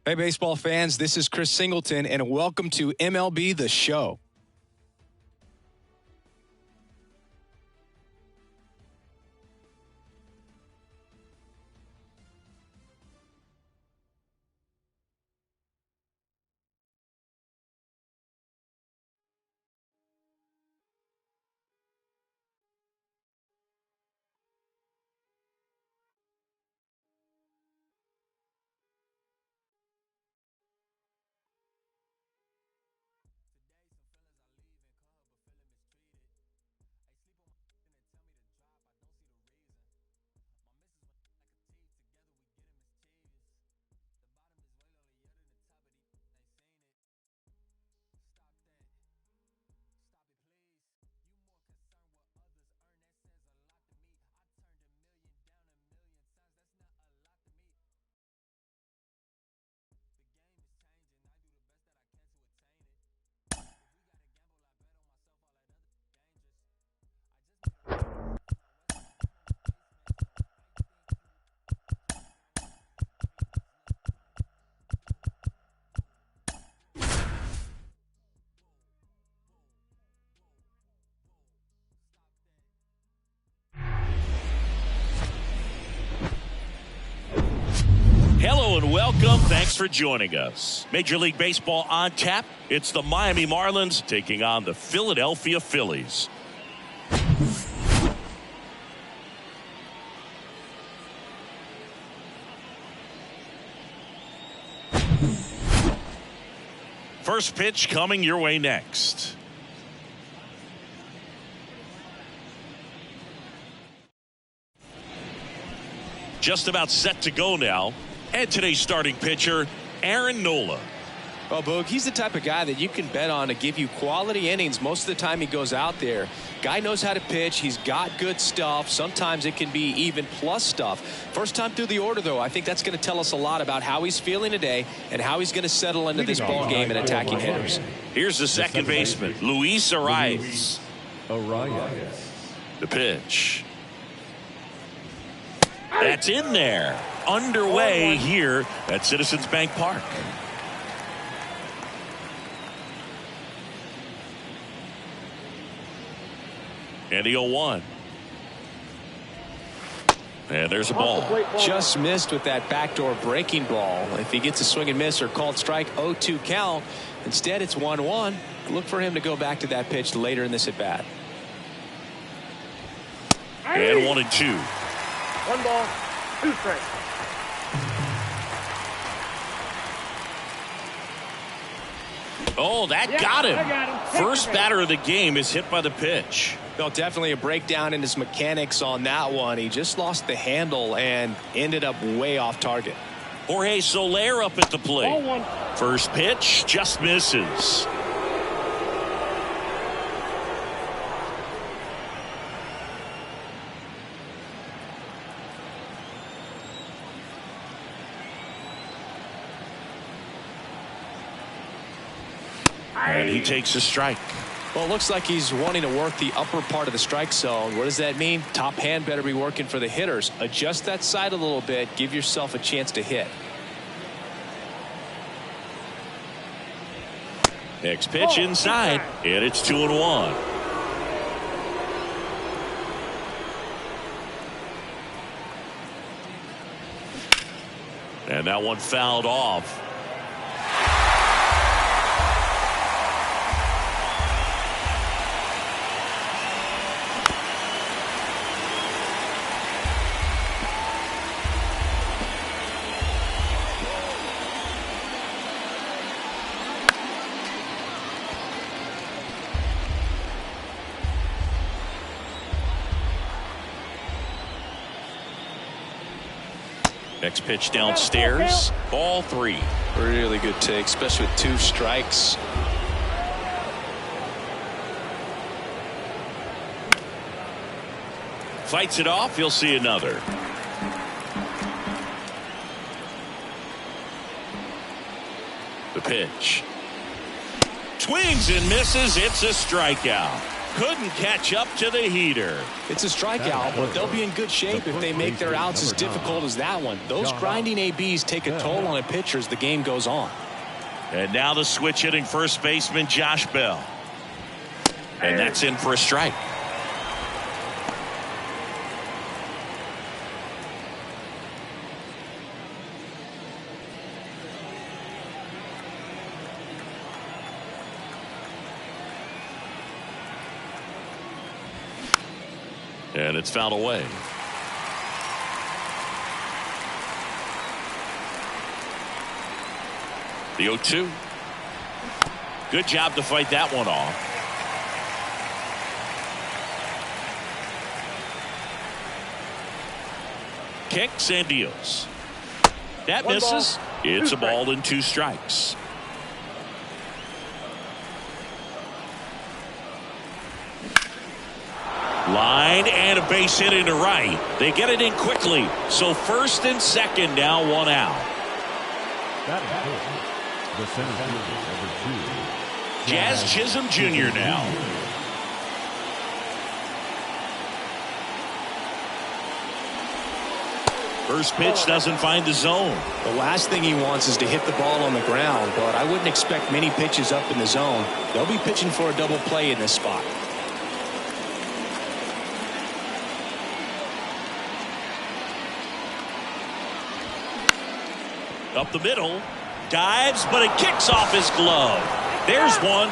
Hey, baseball fans, this is Chris Singleton, and welcome to MLB The Show. Hello and welcome. Thanks for joining us. Major League Baseball on tap. It's the Miami Marlins taking on the Philadelphia Phillies. First pitch coming your way next. Just about set to go now. And today's starting pitcher, Aaron Nola. Well, Boog, he's the type of guy that you can bet on to give you quality innings most of the time he goes out there. Guy knows how to pitch. He's got good stuff. Sometimes it can be even plus stuff. First time through the order, though, I think that's going to tell us a lot about how he's feeling today and how he's going to settle into this ball game and attacking hitters. Here's the second baseman, Luis Arias. The pitch. That's in there. Underway here at Citizens Bank Park. And the 0-1. And there's a ball. Just missed with that backdoor breaking ball. If he gets a swing and miss or called strike, 0-2 count. Instead, it's 1-1. Look for him to go back to that pitch later in this at bat. And 1-2. 1 ball, 2 strikes. Oh, that got him. First batter of the game is hit by the pitch. Well, definitely a breakdown in his mechanics on that one. He just lost the handle and ended up way off target. Jorge Soler up at the plate. First pitch just misses. And he takes a strike. Well, it looks like he's wanting to work the upper part of the strike zone. What does that mean? Top hand better be working for the hitters. Adjust that side a little bit. Give yourself a chance to hit. Next pitch inside, and it's 2-1. And that one fouled off. Next pitch downstairs. Ball 3. Really good take, especially with 2 strikes. Fights it off. You'll see another. The pitch. Swings and misses. It's a strikeout. Couldn't catch up to the heater. It's a strikeout, but they'll be in good shape if they make their outs as difficult as that one. Those grinding ABs take a toll on a pitcher as the game goes on. And now the switch hitting first baseman Josh Bell. And that's in for a strike. And it's fouled away. The 0-2. Good job to fight that one off. Kicks and deals. That misses. It's a ball and 2 strikes. Line and a base hit into right. They get it in quickly. So first and second now, 1 out. That is the center fielder, number 2. Jazz Chisholm Jr. now. First pitch doesn't find the zone. The last thing he wants is to hit the ball on the ground, but I wouldn't expect many pitches up in the zone. They'll be pitching for a double play in this spot. Up the middle, dives, but it kicks off his glove. There's one.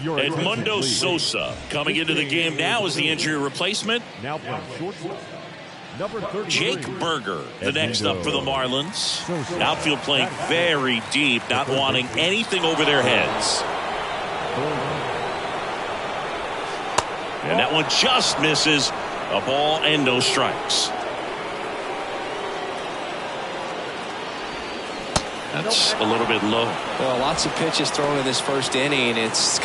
Edmundo Sosa coming into the game now as the injury replacement. Now playing shortstop, number 33. Jake Berger, the next up for the Marlins. Outfield playing very deep, not wanting anything over their heads. And that one just misses. A ball and no strikes. That's a little bit low. Well, lots of pitches thrown in this first inning. It's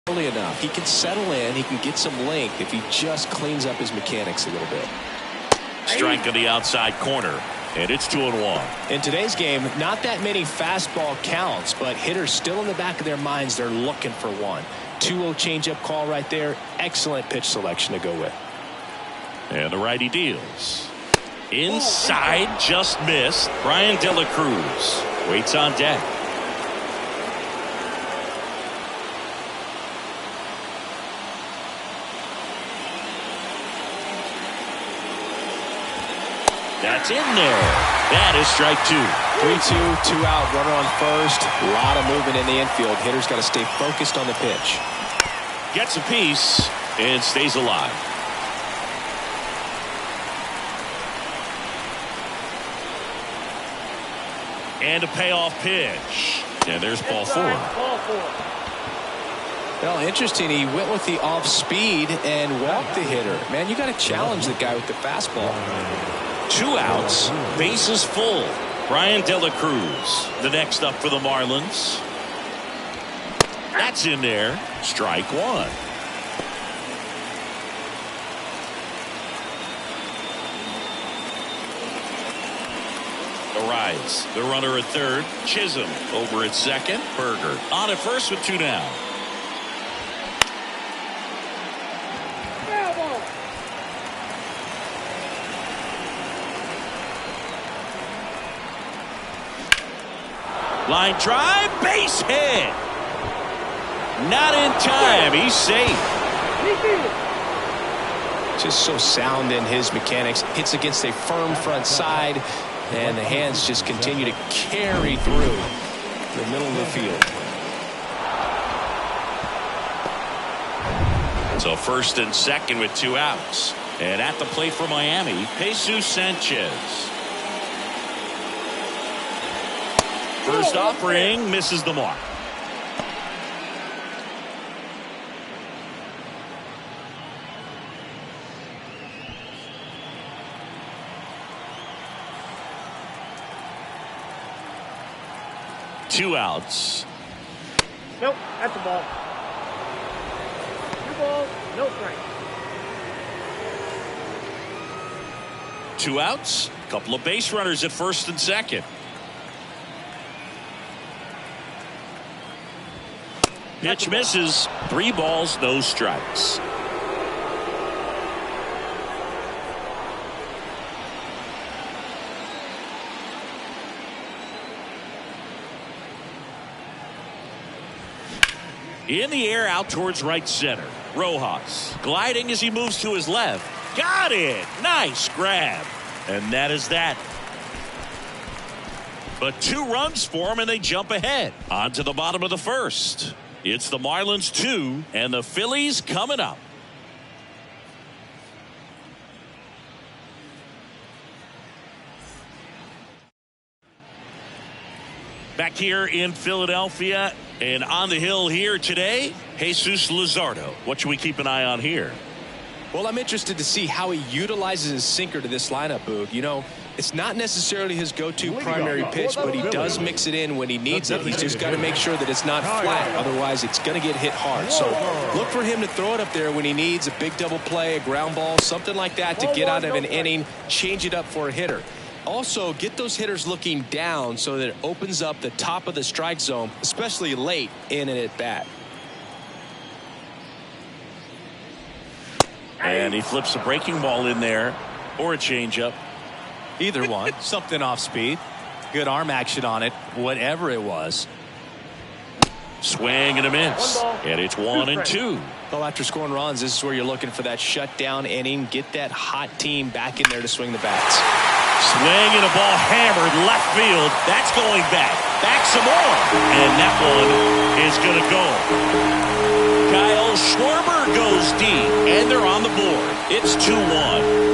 early enough. He can settle in. He can get some length if he just cleans up his mechanics a little bit. Strike on the outside corner. And it's 2-1. In today's game, not that many fastball counts, but hitters still in the back of their minds, they're looking for one. 2-0 changeup call right there. Excellent pitch selection to go with. And the righty deals. Inside, just missed. Brian De La Cruz waits on deck. That's in there. That is strike 2. 3-2, 2 out, runner on first. A lot of movement in the infield. Hitter's got to stay focused on the pitch. Gets a piece and stays alive. And a payoff pitch. And there's ball 4. Well, interesting. He went with the off speed and walked the hitter. Man, you got to challenge the guy with the fastball. 2 outs, bases full. Brian De La Cruz, the next up for the Marlins. That's in there. Strike 1. The rise. The runner at third. Chisholm over at second. Berger on at first with 2 down. Line drive, base hit. Not in time. He's safe. Just so sound in his mechanics. Hits against a firm front side, and the hands just continue to carry through the middle of the field. So first and second with 2 outs. And at the plate for Miami, Jesus Sanchez. First offering misses the mark. Two outs. Nope, that's a ball. 2 balls, no strikes. Two outs. Couple of base runners at first and second. Pitch misses. 3 balls, no strikes. In the air, out towards right center. Rojas gliding as he moves to his left. Got it. Nice grab. And that is that. But 2 runs for him, and they jump ahead. On to the bottom of the first. It's the Marlins 2 and the Phillies coming up. Back here in Philadelphia and on the hill here today, Jesus Luzardo. What should we keep an eye on here? Well, I'm interested to see how he utilizes his sinker to this lineup, Boog. You know, it's not necessarily his go-to primary pitch, but he does mix it in when he needs it. He's just got to make sure that it's not flat. Otherwise, it's going to get hit hard. So look for him to throw it up there when he needs a big double play, a ground ball, something like that to get out of an inning, change it up for a hitter. Also, get those hitters looking down so that it opens up the top of the strike zone, especially late in an at-bat. And he flips a breaking ball in there or a changeup. Either one. Something off speed. Good arm action on it, whatever it was. Swing and a miss. And it's 1-2. Well, after scoring runs, this is where you're looking for that shutdown inning. Get that hot team back in there to swing the bats. Swing and a ball hammered left field. That's going back. Back some more. And that one is going to go. Kyle Schwarber goes deep, and they're on the board. It's 2-1.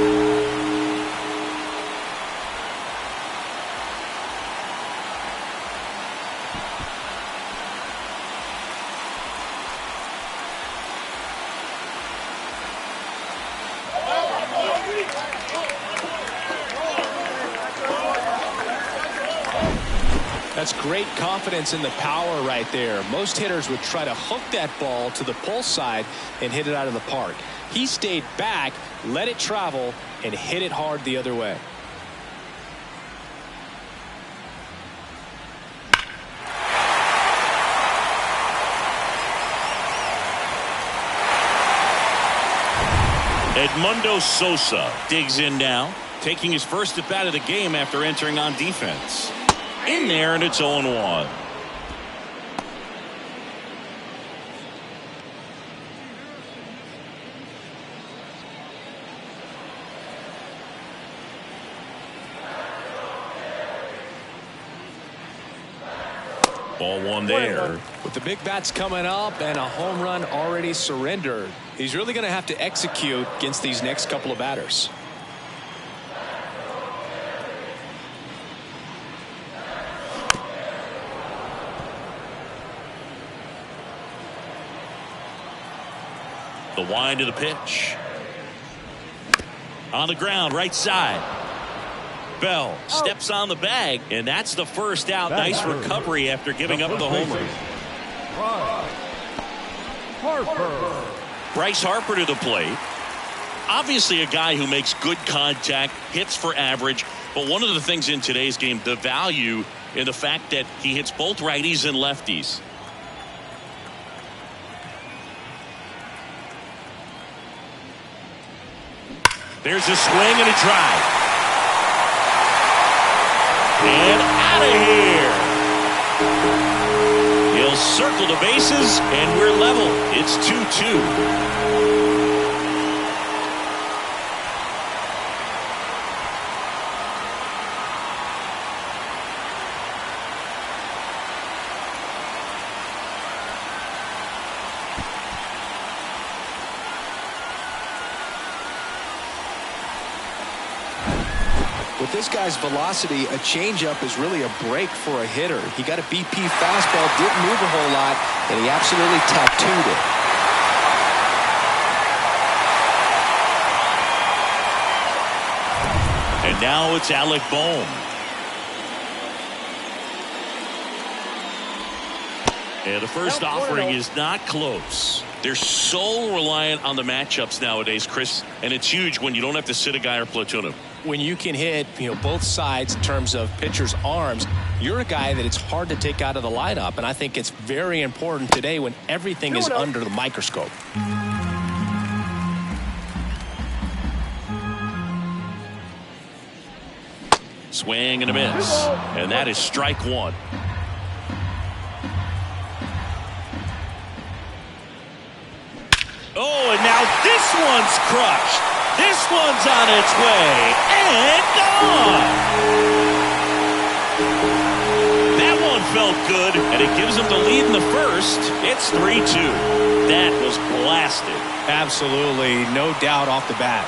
That's great confidence in the power right there. Most hitters would try to hook that ball to the pull side and hit it out of the park. He stayed back, let it travel, and hit it hard the other way. Edmundo Sosa digs in now, taking his first at bat of the game after entering on defense. In there, and it's 0-1. Ball one there. With the big bats coming up and a home run already surrendered, he's really going to have to execute against these next couple of batters. The wind of the pitch. On the ground, right side. Bell steps on the bag, and that's the first out. Nice recovery after giving up the homer. Bryce Harper to the plate. Obviously a guy who makes good contact, hits for average, but one of the things in today's game, the value in the fact that he hits both righties and lefties. There's a swing and a drive. And out of here. He'll circle the bases, and we're level. It's 2-2. With this guy's velocity, a changeup is really a break for a hitter. He got a BP fastball, didn't move a whole lot, and he absolutely tattooed it. And now it's Alec Bohm. And the first offering is not close. They're so reliant on the matchups nowadays, Chris, and it's huge when you don't have to sit a guy or platoon him. When you can hit, both sides in terms of pitchers' arms, you're a guy that it's hard to take out of the lineup, and I think it's very important today when everything is under the microscope. Swing and a miss, and that is strike one. Oh, and now this one's crushed. This one's on its way and gone. That one felt good, and it gives them the lead in the first. It's 3-2. That was blasted. Absolutely, no doubt off the bat.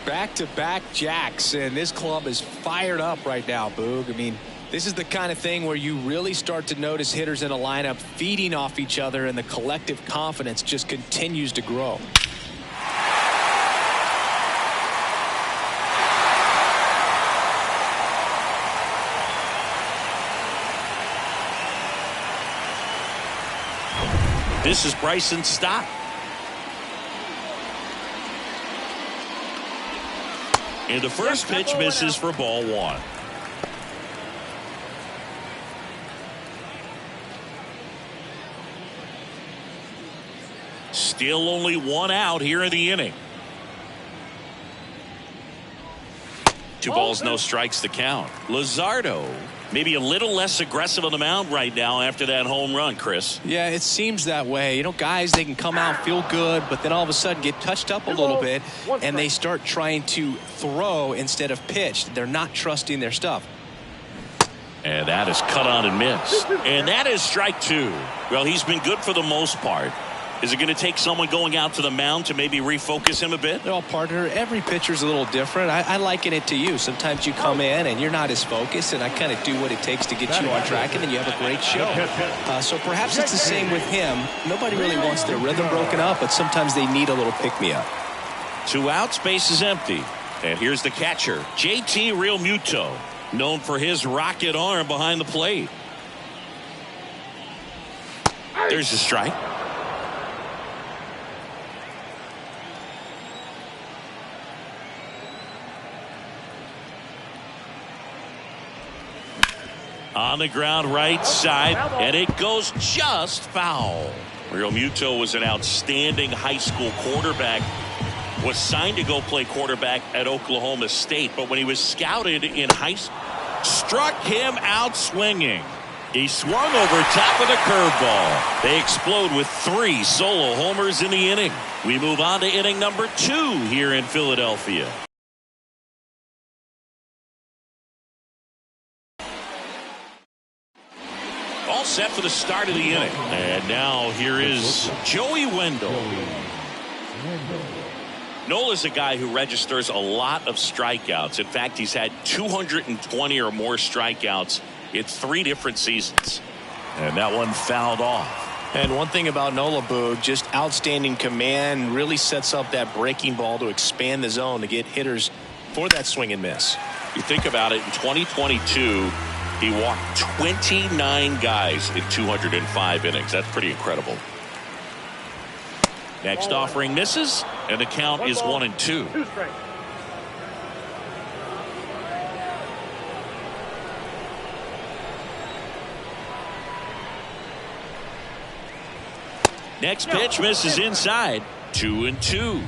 Back-to-back jacks, and this club is fired up right now, Boog. I mean, this is the kind of thing where you really start to notice hitters in a lineup feeding off each other, and the collective confidence just continues to grow. This is Bryson Stott. And the first pitch misses for ball one. Still only one out here in the inning. 2 balls, no strikes to count. Luzardo maybe a little less aggressive on the mound right now after that home run, Chris. Yeah, it seems that way. Guys, they can come out, feel good, but then all of a sudden get touched up a little bit, and they start trying to throw instead of pitch. They're not trusting their stuff. And that is cut on and missed. And that is strike two. Well, he's been good for the most part. Is it going to take someone going out to the mound to maybe refocus him a bit? Well, partner, every pitcher's a little different. I liken it to you. Sometimes you come in and you're not as focused, and I kind of do what it takes to get you on track, and then you have a great show. So perhaps it's the same with him. Nobody really wants their rhythm broken up, but sometimes they need a little pick-me-up. 2 outs, base is empty. And here's the catcher, JT Realmuto, known for his rocket arm behind the plate. There's the strike. On the ground right side, and it goes just foul. Realmuto was an outstanding high school quarterback, was signed to go play quarterback at Oklahoma State, but when he was scouted in high school, struck him out swinging. He swung over top of the curveball. They explode with 3 solo homers in the inning. We move on to inning number 2 here in Philadelphia. All set for the start of the inning. And now here is Joey Wendell. Nola's a guy who registers a lot of strikeouts. In fact, he's had 220 or more strikeouts in 3 different seasons. And that one fouled off. And one thing about Nola, Boog, just outstanding command, really sets up that breaking ball to expand the zone to get hitters for that swing and miss. You think about it, in 2022, he walked 29 guys in 205 innings. That's pretty incredible. Next offering misses, and the count is 1-2. 2 strikes. Next pitch misses inside. 2-2.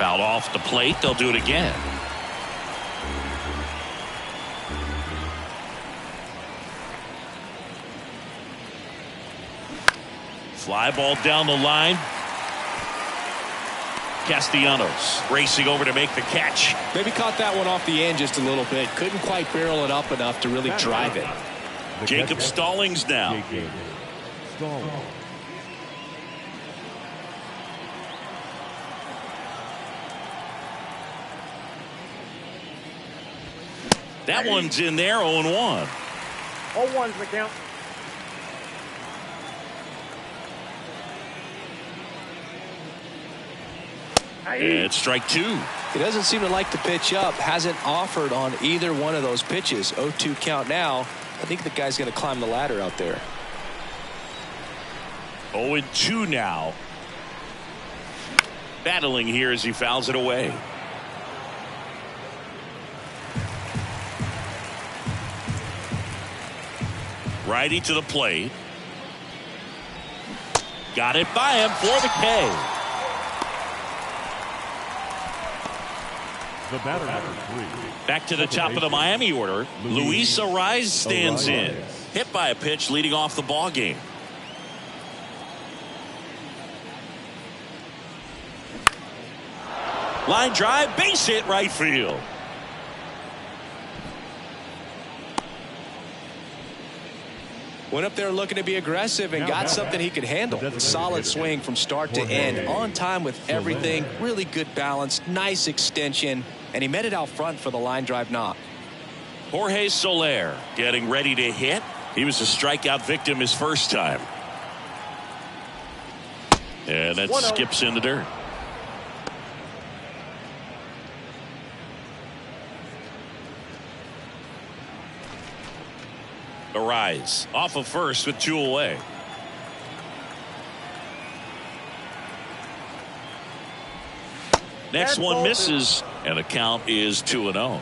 Fouled off the plate. They'll do it again. Fly ball down the line. Castellanos racing over to make the catch. Maybe caught that one off the end just a little bit. Couldn't quite barrel it up enough to really drive it. Jacob Stallings now. That one's in there, 0-1. 0-1's the count. It's strike two. He doesn't seem to like to pitch up. Hasn't offered on either one of those pitches. 0-2 count now. I think the guy's going to climb the ladder out there. 0-2 now. Battling here as he fouls it away. Righty to the plate. Got it by him for the K. The batter number 3. Back to the top of the Miami order. Luis Arraez stands in. Hit by a pitch leading off the ball game. Line drive, base hit, right field. Went up there looking to be aggressive and got something he could handle. Solid swing from start to end. On time with everything. Really good balance. Nice extension. And he met it out front for the line drive knock. Jorge Soler getting ready to hit. He was a strikeout victim his first time. And that skips in the dirt. Arraez off of first with 2 away. Next one misses, and the count is 2-0.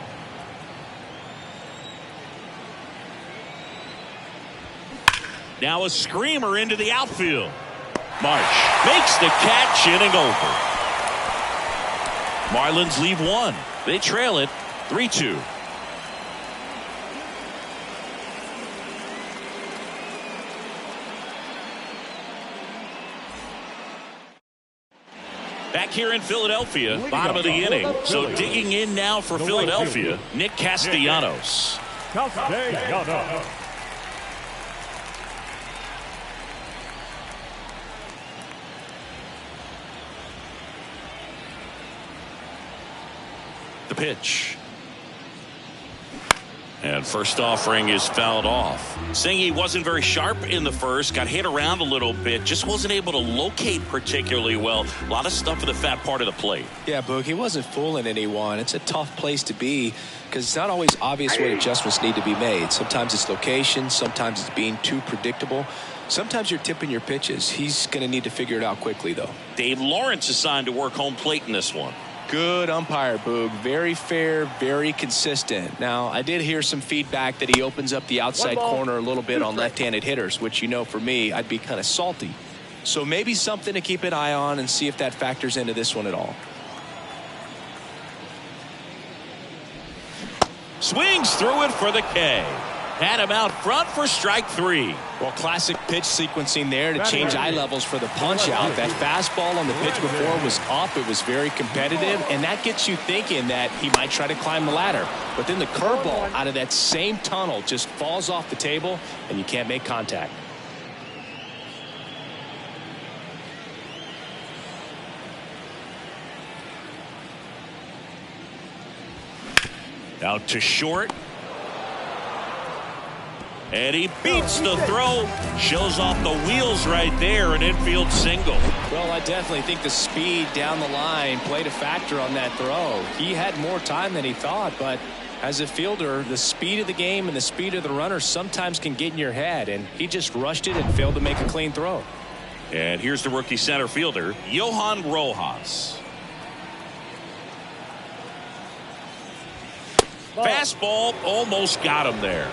Now a screamer into the outfield. Marsh makes the catch, inning over. Marlins leave one. They trail it 3-2. Back here in Philadelphia, bottom of the inning. So digging in now for Philadelphia, Nick Castellanos. The pitch. And first offering is fouled off. Saying he wasn't very sharp in the first, got hit around a little bit, just wasn't able to locate particularly well. A lot of stuff in the fat part of the plate. Yeah, Boog, he wasn't fooling anyone. It's a tough place to be because it's not always obvious what adjustments need to be made. Sometimes it's location, sometimes it's being too predictable. Sometimes you're tipping your pitches. He's going to need to figure it out quickly, though. Dave Lawrence assigned to work home plate in this one. Good umpire, Boog. Very fair, very consistent. Now, I did hear some feedback that he opens up the outside corner a little bit on left-handed hitters, which, you know, for me, I'd be kind of salty. So maybe something to keep an eye on and see if that factors into this one at all. Swings through it for the K. Had him out front for strike 3. Well, classic pitch sequencing there to change eye levels for the punch out. That fastball on the pitch before was up. It was very competitive, and that gets you thinking that he might try to climb the ladder. But then the curveball out of that same tunnel just falls off the table, and you can't make contact. Out to short. And he beats the throw. Shows off the wheels right there. An infield single. Well, I definitely think the speed down the line played a factor on that throw. He had more time than he thought, but as a fielder, the speed of the game and the speed of the runner sometimes can get in your head, and he just rushed it and failed to make a clean throw. And here's the rookie center fielder, Johan Rojas. Fastball almost got him there.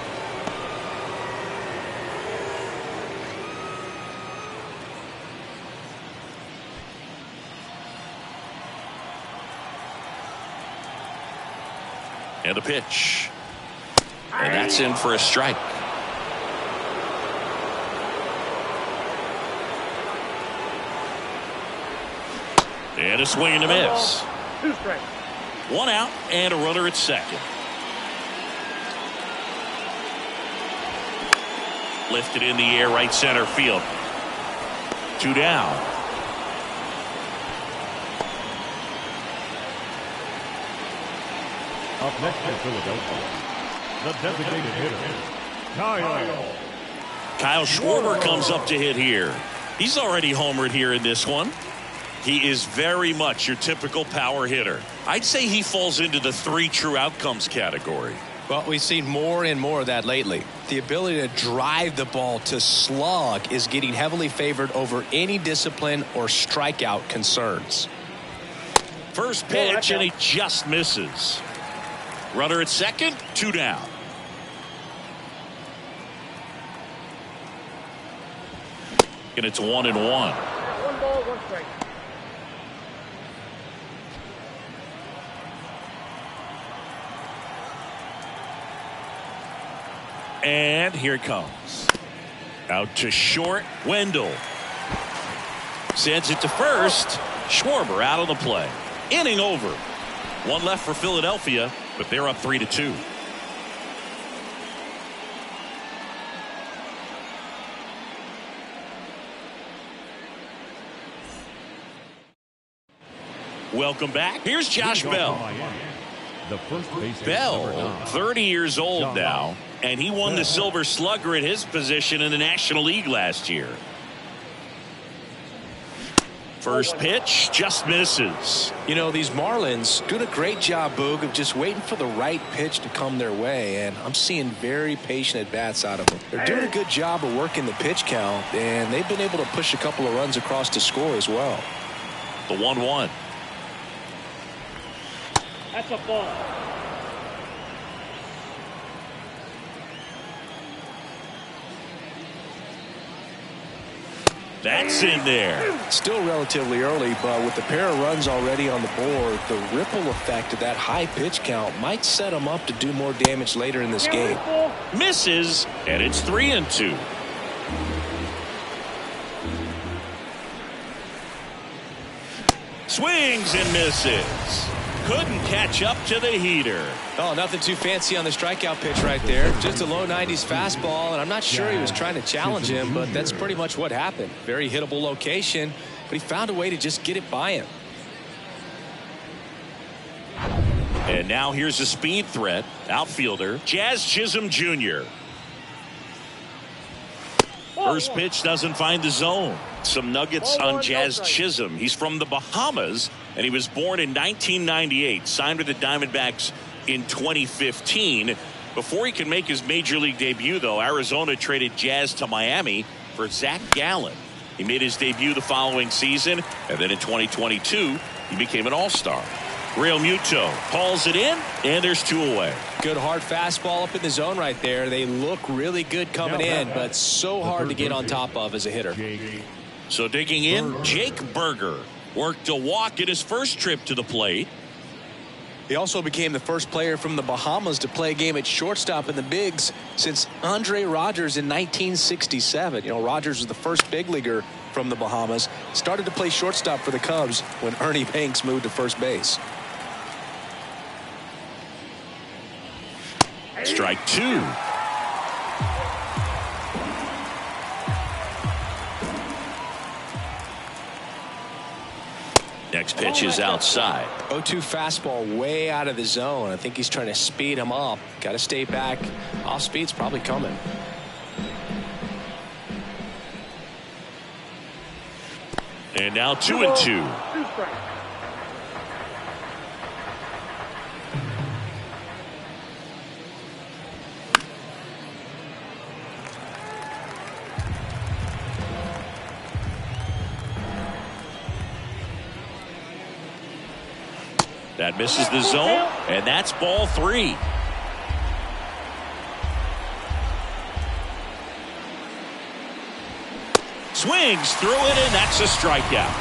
And the pitch. And that's in for a strike. And a swing and a miss. 2 strikes. 1 out and a runner at second. Lifted in the air, right center field. 2 down. Up next for Philadelphia, the designated hitter, Kyle Schwarber comes up to hit here. He's already homered here in this one. He is very much your typical power hitter. I'd say he falls into the 3 true outcomes category. Well, we've seen more and more of that lately. The ability to drive the ball to slug is getting heavily favored over any discipline or strikeout concerns. First pitch, and he just misses. Runner at second, 2 down. And it's 1-1. 1 ball, 1 strike. And here it comes. Out to short. Wendell sends it to first. Schwarber out on the play. Inning over. 1 left for Philadelphia, but they're up 3-2. Welcome back. Here's Josh Bell. The first base Bell, 30 years old now, and he won the Silver Slugger at his position in the National League last year. First pitch just misses. You know, these Marlins doing a great job, Boog, of just waiting for the right pitch to come their way, and I'm seeing very patient at-bats out of them. They're doing a good job of working the pitch count, and they've been able to push a couple of runs across to score as well. The 1-1. That's a ball. That's in there. Still relatively early, but with the pair of runs already on the board, the ripple effect of that high pitch count might set them up to do more damage later in this game. Misses, and it's 3-2. Swings and misses. Couldn't catch up to the heater. Oh, nothing too fancy on the strikeout pitch right there. Just a low 90s fastball, and I'm not sure he was trying to challenge him, but that's pretty much what happened. Very hittable location, but he found a way to just get it by him. And now here's a speed threat. Outfielder Jazz Chisholm Jr. First pitch doesn't find the zone. Some nuggets on Jazz Chisholm. He's from the Bahamas, and he was born in 1998. Signed with the Diamondbacks in 2015. Before he could make his major league debut, though, Arizona traded Jazz to Miami for Zach Gallen. He made his debut the following season, and then in 2022, he became an all-star. Real Muto hauls it in, and there's 2 away. Good hard fastball up in the zone right there. They look really good coming in, but so hard to get on top of as a hitter. So digging in, Jake Berger worked a walk in his first trip to the plate. He also became the first player from the Bahamas to play a game at shortstop in the bigs since Andre Rogers in 1967. You know, Rogers was the first big leaguer from the Bahamas. Started to play shortstop for the Cubs when Ernie Banks moved to first base. Strike 2. Next pitch is outside. 0-2 fastball way out of the zone. I think he's trying to speed him up. Got to stay back. Off speed's probably coming. And now 2-2. 2 strikes. That misses the zone, and that's ball 3. Swings through it, and that's a strikeout.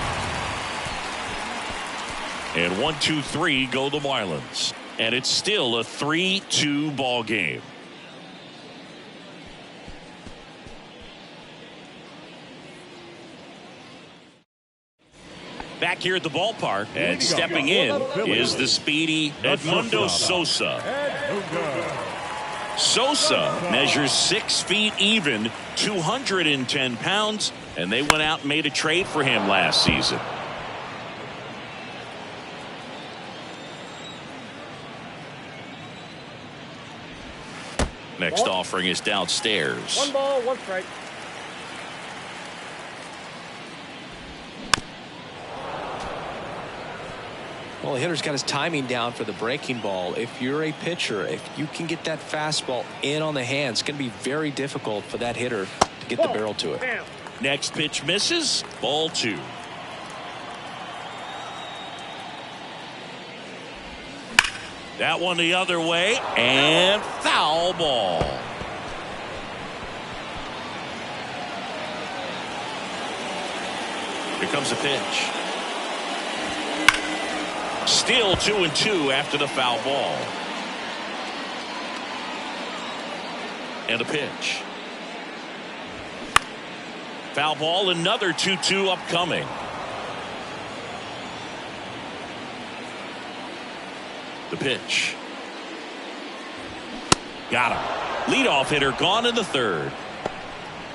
And 1-2-3 go the Marlins. And it's still a 3-2 ball game. Back here at the ballpark, and stepping in is the speedy Edmundo Sosa. Sosa measures 6 feet even, 210 pounds, and they went out and made a trade for him last season. Next offering is downstairs. 1 ball, 1 strike. Well, the hitter's got his timing down for the breaking ball. If you're a pitcher, if you can get that fastball in on the hands, it's going to be very difficult for that hitter to get the barrel to it. Bam. Next pitch misses. Ball 2. That one the other way, and foul ball. Here comes a pitch. Still 2-2 after the foul ball. And a pitch. Foul ball, another 2-2 upcoming. The pitch. Got him. Leadoff hitter gone in the 3rd.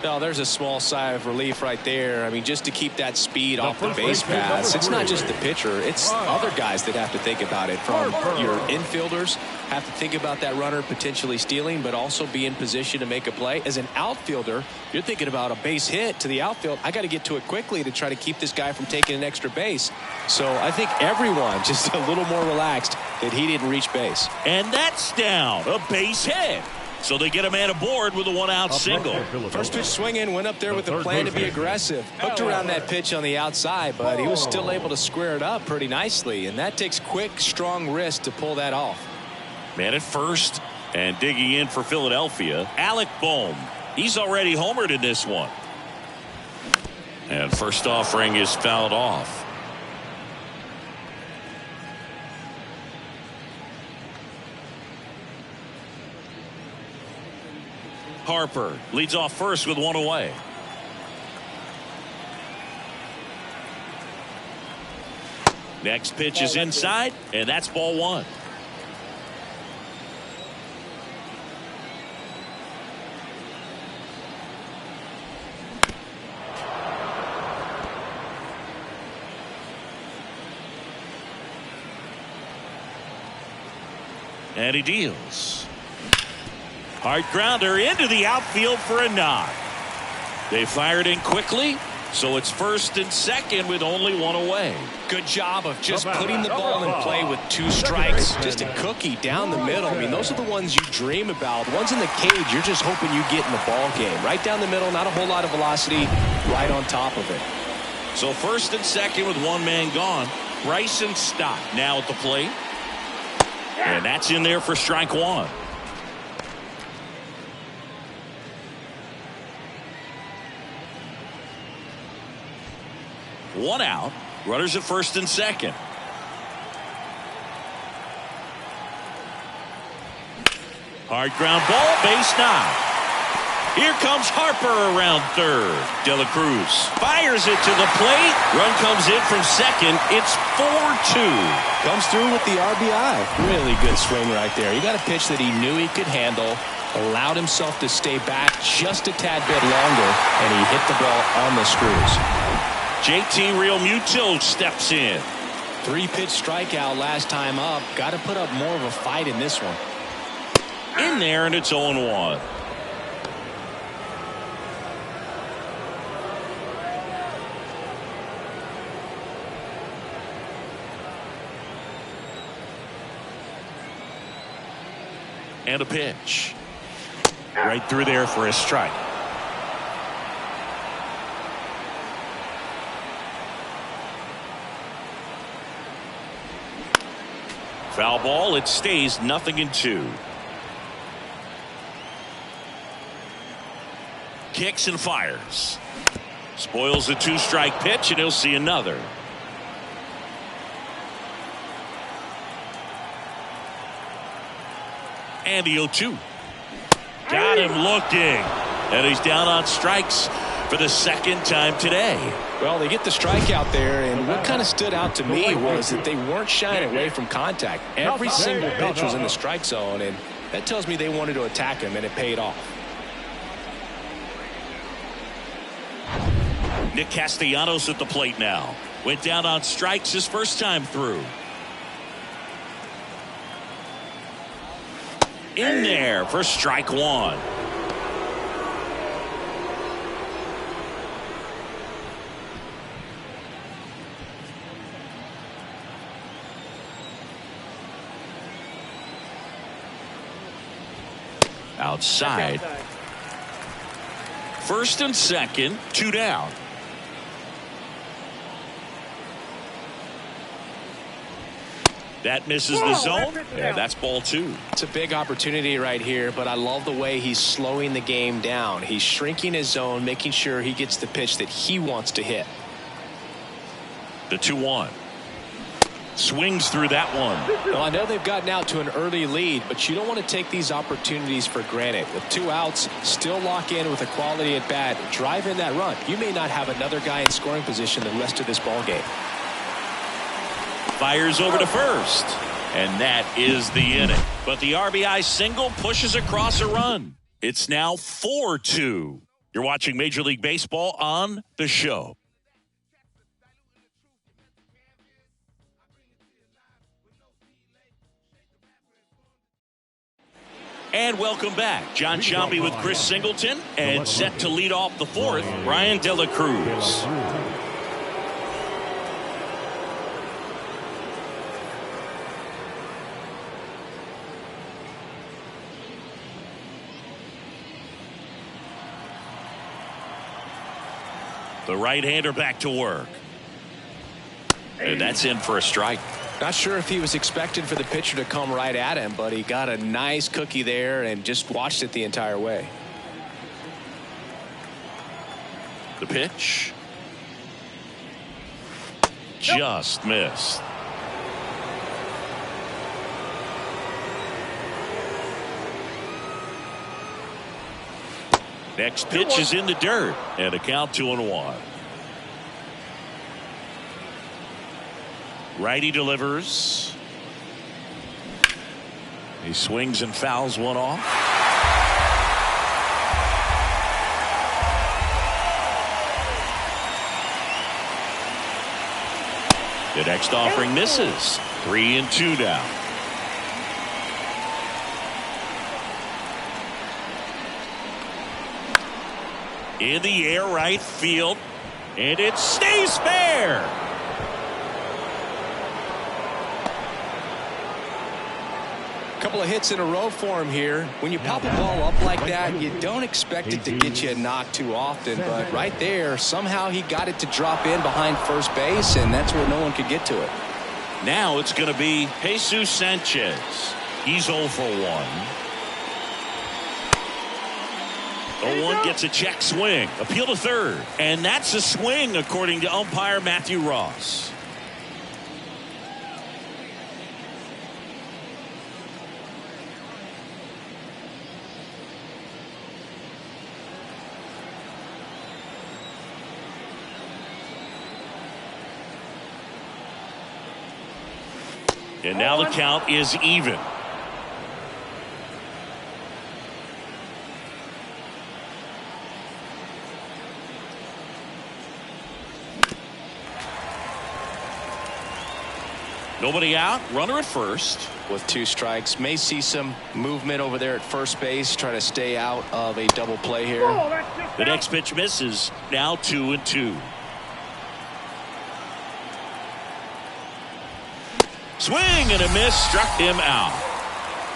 No, there's a small sigh of relief right there. I mean, just to keep that speed off the base paths. It's not just the pitcher. It's other guys that have to think about it. From your infielders have to think about that runner potentially stealing, but also be in position to make a play. As an outfielder, you're thinking about a base hit to the outfield. I got to get to it quickly to try to keep this guy from taking an extra base. So I think everyone just a little more relaxed that he didn't reach base. And that's down. A base hit. So they get a man aboard with a 1-out single. First pitch swinging, went up there with a plan to be aggressive. Hooked around that pitch on the outside, but he was still able to square it up pretty nicely. And that takes quick, strong wrist to pull that off. Man at first, and digging in for Philadelphia, Alec Bohm. He's already homered in this one. And first offering is fouled off. Harper leads off first with 1 away. Next pitch is inside, and that's ball 1. And he deals. Hard grounder into the outfield for a knock. They fired in quickly, so it's 1st and 2nd with only 1 away. Good job of just putting the ball in play with 2 strikes. Just a cookie down the middle. I mean, those are the ones you dream about. The ones in the cage, you're just hoping you get in the ball game. Right down the middle, not a whole lot of velocity, right on top of it. So 1st and 2nd with 1 man gone. Bryson Stott now at the plate. And that's in there for strike 1. One out. Runners at 1st and 2nd. Hard ground ball, base knock. Here comes Harper around 3rd. De La Cruz fires it to the plate. Run comes in from 2nd. It's 4-2. Comes through with the RBI. Really good swing right there. He got a pitch that he knew he could handle, allowed himself to stay back just a tad bit longer, and he hit the ball on the screws. JT Realmuto steps in. 3-pitch strikeout last time up. Got to put up more of a fight in this one. In there, and it's 0-1. And a pitch. Right through there for a strike. Foul ball. It stays 0-2. Kicks and fires. Spoils a 2-strike pitch, and he'll see another. And the 0-2. Got him looking. And he's down on strikes for the second time today. Well, they get the strikeout there, and what kind of stood out to me was that they weren't shying away from contact. Every single pitch was in the strike zone, and that tells me they wanted to attack him, and it paid off. Nick Castellanos at the plate now. Went down on strikes his first time through. In there for strike one. Outside. First and second, 2 down. That misses the zone, and that's ball 2. It's a big opportunity right here, but I love the way he's slowing the game down. He's shrinking his zone, making sure he gets the pitch that he wants to hit. The 2-1. Swings through that one. Well, I know they've gotten out to an early lead, but you don't want to take these opportunities for granted. With 2 outs, still lock in with a quality at bat, drive in that run. You may not have another guy in scoring position the rest of this ball game. Fires over to first, and that is the inning. But the RBI single pushes across a run. It's now 4-2. You're watching Major League Baseball on The Show. And welcome back. John Sciambi with Chris Singleton, and set to lead off the fourth, Ryan De La Cruz. The right-hander back to work. And that's in for a strike. Not sure if he was expecting for the pitcher to come right at him, but he got a nice cookie there and just watched it the entire way. The pitch. Just missed. Next pitch is in the dirt, and a count 2-1. Righty delivers. He swings and fouls one off. The next offering misses. 3-2 now. In the air, right field, and it stays fair. Couple of hits in a row for him here. When you pop a ball up like that, you don't expect it to get you a knock too often, but right there, somehow he got it to drop in behind first base, and that's where no one could get to it. Now it's going to be Jesus Sanchez. He's 0 for 1. 0-1 gets a check swing. Appeal to third. And that's a swing, according to umpire Matthew Ross. And now the count is even. Nobody out, runner at first. With 2 strikes, may see some movement over there at first base, trying to stay out of a double play here. The next pitch misses, now 2-2. Swing and a miss, struck him out.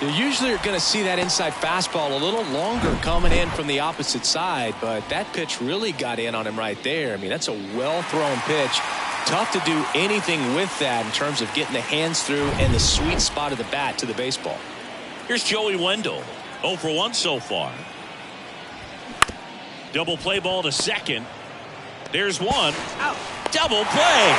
You usually are going to see that inside fastball a little longer coming in from the opposite side, but that pitch really got in on him right there. I mean, that's a well-thrown pitch. Tough to do anything with that in terms of getting the hands through and the sweet spot of the bat to the baseball. Here's Joey Wendell, 0 for 1 so far. Double play ball to second. There's one. Out. Double play.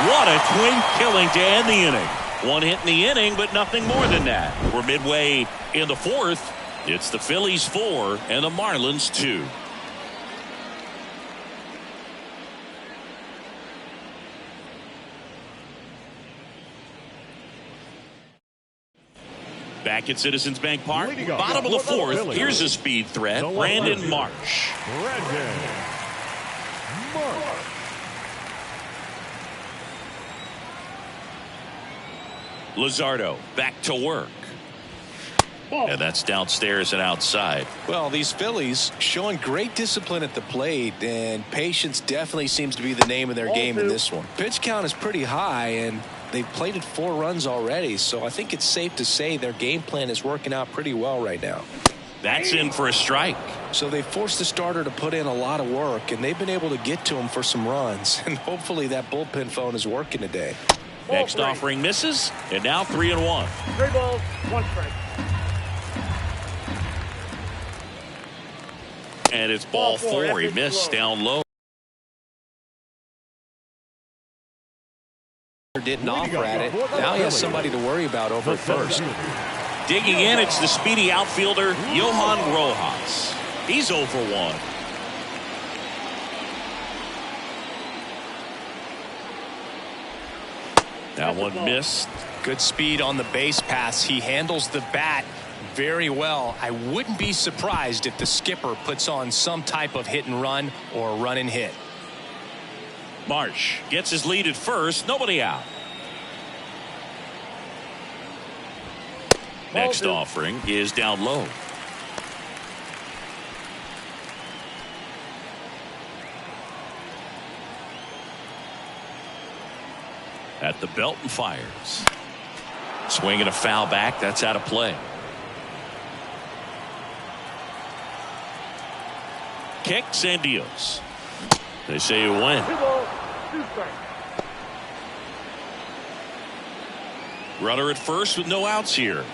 What a twin killing to end the inning. One hit in the inning, but nothing more than that. We're midway in the fourth. It's the Phillies 4 and the Marlins 2. Back at Citizens Bank Park, bottom of the fourth. Here's a speed threat, Brandon Marsh. Luzardo back to work. And that's downstairs and outside. Well, these Phillies showing great discipline at the plate, and patience definitely seems to be the name of their game in this one. Pitch count is pretty high, and they've plated 4 runs already, so I think it's safe to say their game plan is working out pretty well right now. That's in for a strike. So they forced the starter to put in a lot of work, and they've been able to get to him for some runs, and hopefully that bullpen phone is working today. Next offering misses, and now 3-1. 3 balls, 1 strike. And it's ball 4. He missed down low. Didn't offer at it. Now he has somebody to worry about over at first. Digging in, it's the speedy outfielder, Johan Rojas. He's 0 for 1. That one missed. Good speed on the base pass. He handles the bat very well. I wouldn't be surprised if the skipper puts on some type of hit and run or run and hit. Marsh gets his lead at first. Nobody out. Next offering is down low. At the belt and fires. Swinging a foul back. That's out of play. Kicks and deals. They say you win. 2 balls, 2 strikes. Runner at first with no outs here.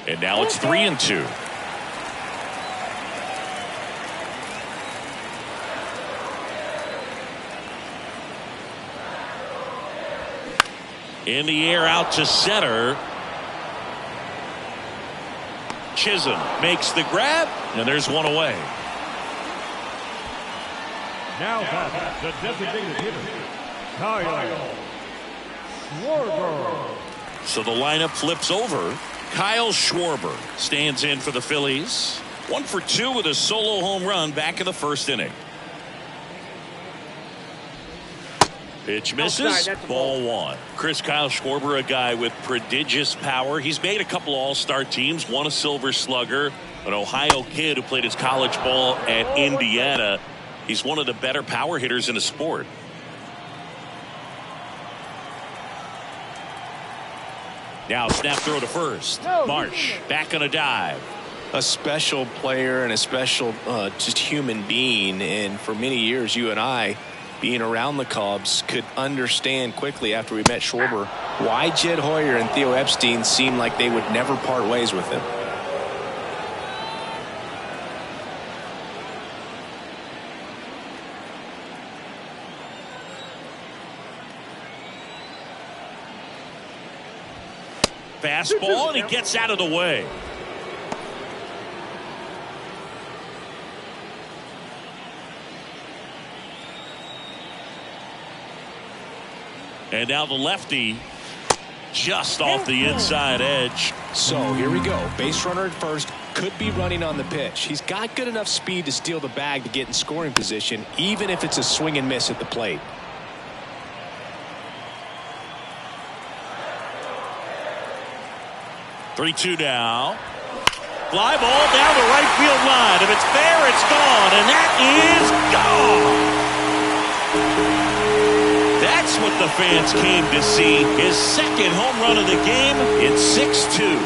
And now it's 3-2. In the air out to center. Chisholm makes the grab, and there's one away. Now back, the designated hitter, Kyle Schwarber. So the lineup flips over. Kyle Schwarber stands in for the Phillies. 1 for 2 with a solo home run back in the first inning. Pitch misses. Ball 1. Kyle Schwarber, a guy with prodigious power. He's made a couple All-Star teams, won a Silver Slugger, an Ohio kid who played his college ball at Indiana. He's one of the better power hitters in the sport. Now snap throw to first. Marsh back on a dive. A special player and a special just human being, and for many years you and I, being around the Cubs, could understand quickly after we met Schwarber why Jed Hoyer and Theo Epstein seemed like they would never part ways with him. Fastball, and he gets out of the way. And now the lefty just off the inside edge. So here we go. Base runner at first, could be running on the pitch. He's got good enough speed to steal the bag to get in scoring position, even if it's a swing and miss at the plate. Three-two now. Fly ball down the right field line. If it's there, it's gone, and that is gone. That's what the fans came to see. His second home run of the game in 6-2.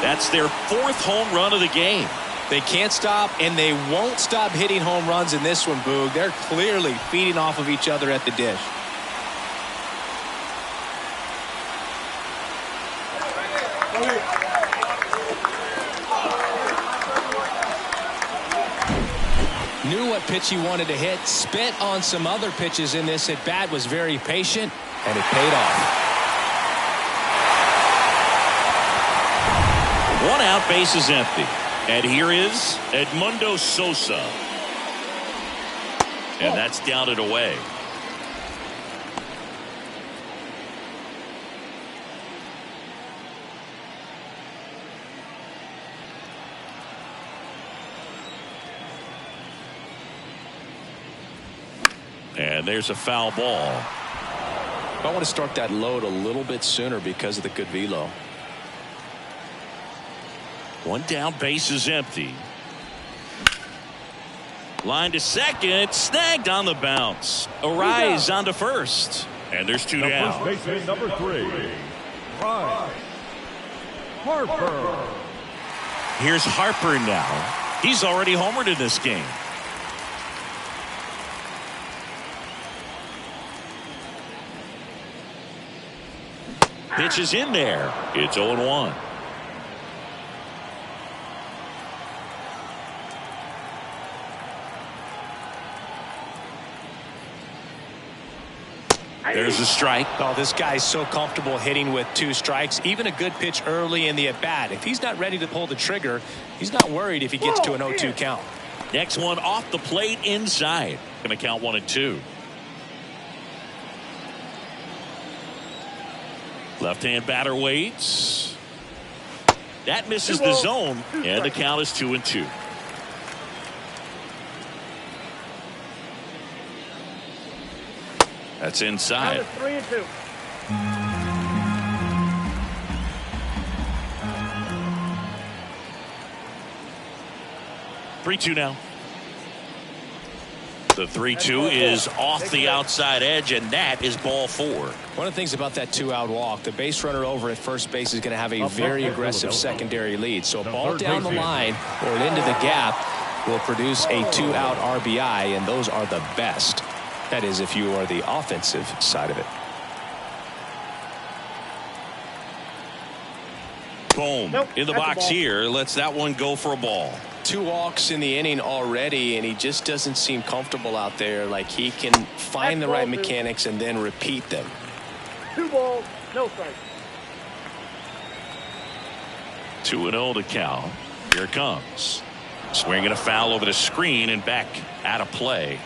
That's their 4th home run of the game. They can't stop, and they won't stop hitting home runs in this one, Boog. They're clearly feeding off of each other at the dish. Knew what pitch he wanted to hit. Spent on some other pitches in this at bat. Was very patient, and it paid off. 1 out, bases empty. And here is Edmundo Sosa. And that's down and away. And there's a foul ball. I want to start that load a little bit sooner because of the good velo. 1 down, base is empty. Line to second, snagged on the bounce. Arise on to first. And there's 2 down. First baseman number 3. Bryce Harper. Here's Harper now. He's already homered in this game. Pitch is in there. It's 0-1. There's a strike. Oh, this guy's so comfortable hitting with 2 strikes. Even a good pitch early in the at-bat. If he's not ready to pull the trigger, he's not worried if he gets to an 0-2 count. Next one off the plate inside. Going to count 1-2. Left-hand batter waits. That misses the zone, and the count is 2-2. That's inside. 3-2. 3-2 now. The 3-2 is off the outside edge, and that is ball 4. One of the things about that 2-out walk, the base runner over at first base is going to have a very aggressive secondary lead. So a ball down the line or into the gap will produce a 2-out RBI, and those are the best. That is, if you are the offensive side of it. Boom. Nope, in the that's a box ball. here. Lets that one go for a ball. 2 walks in the inning already, and he just doesn't seem comfortable out there. Like he can find the right mechanics and then repeat them. 2 balls, no strikes. 2-0 to Cal. Here it comes. Swinging a foul over the screen and back out of play.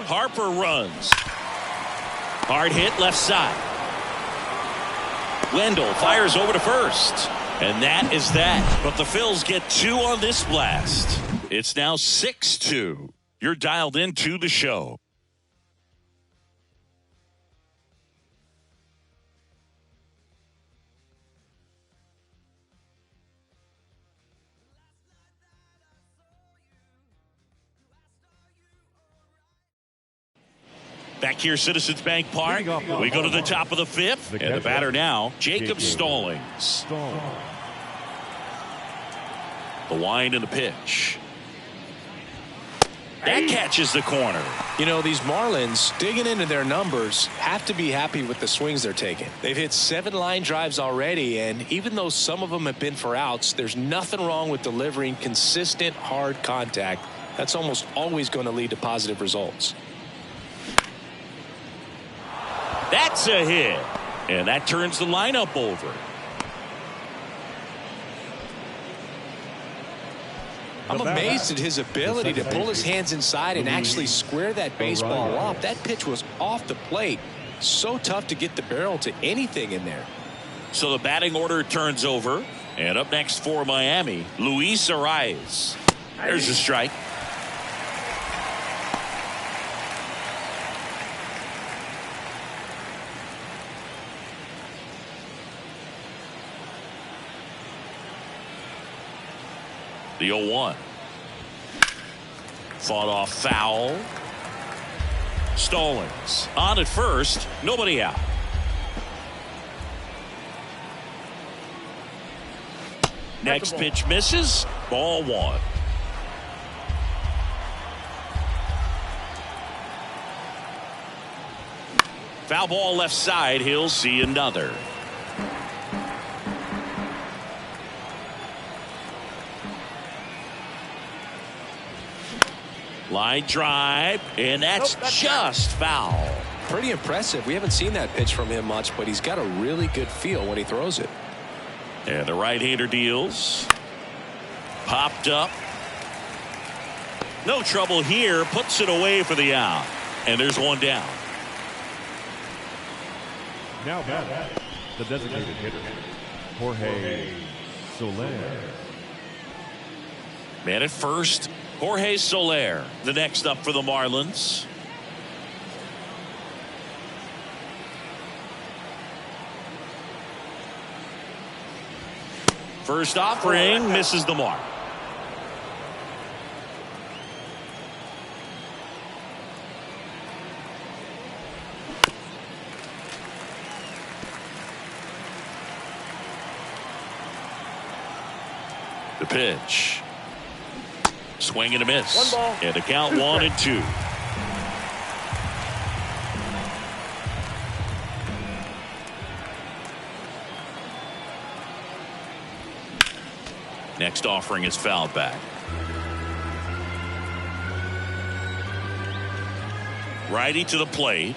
Harper runs. Hard hit left side. Wendell fires over to first. And that is that. But the Phils get 2 on this blast. It's now 6-2. You're dialed into the show. Back here, Citizens Bank Park. We go to the top of the 5th. And the batter now, Jacob Stallings. The wind and the pitch. That catches the corner. You know, these Marlins, digging into their numbers, have to be happy with the swings they're taking. They've hit 7 line drives already, and even though some of them have been for outs, there's nothing wrong with delivering consistent, hard contact. That's almost always going to lead to positive results. That's a hit. And that turns the lineup over. I'm amazed at his ability to pull his hands inside and actually square that baseball up. That pitch was off the plate. So tough to get the barrel to anything in there. So the batting order turns over. And up next for Miami, Luis Arias. There's a strike. The 0-1. Fought off foul. Stallings on at first. Nobody out. Next pitch misses. Ball 1. Foul ball left side. He'll see another. Line drive, and that's just foul. Pretty impressive. We haven't seen that pitch from him much, but he's got a really good feel when he throws it. And the right-hander deals. Popped up. No trouble here. Puts it away for the out. And there's one down. Now back, the designated hitter, Jorge Soler. Man at first, Jorge Soler. The next up for the Marlins. First offering misses the mark. The pitch. Swing and a miss. One ball. And a count 1-2. Next offering is fouled back. Righty to the plate.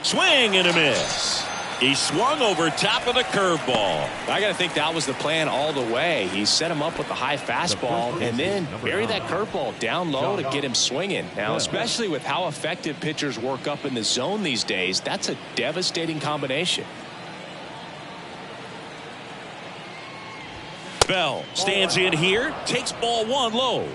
Swing and a miss. He swung over top of the curveball. I got to think that was the plan all the way. He set him up with the high fastball and then bury that curveball down low to get him swinging. Now, especially with how effective pitchers work up in the zone these days, that's a devastating combination. Bell stands in here, takes ball one low.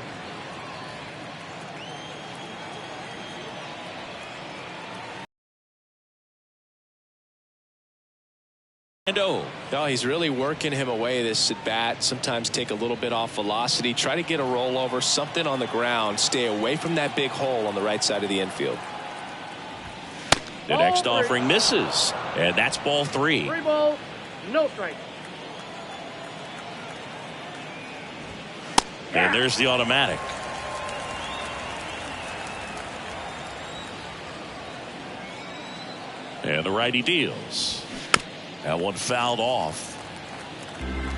Oh, he's really working him away this at bat. Sometimes take a little bit off velocity, try to get a rollover, something on the ground, stay away from that big hole on the right side of the infield. The next offering misses, and that's ball 3. 3 balls, no strike. And there's the automatic. And the righty deals. That one fouled off.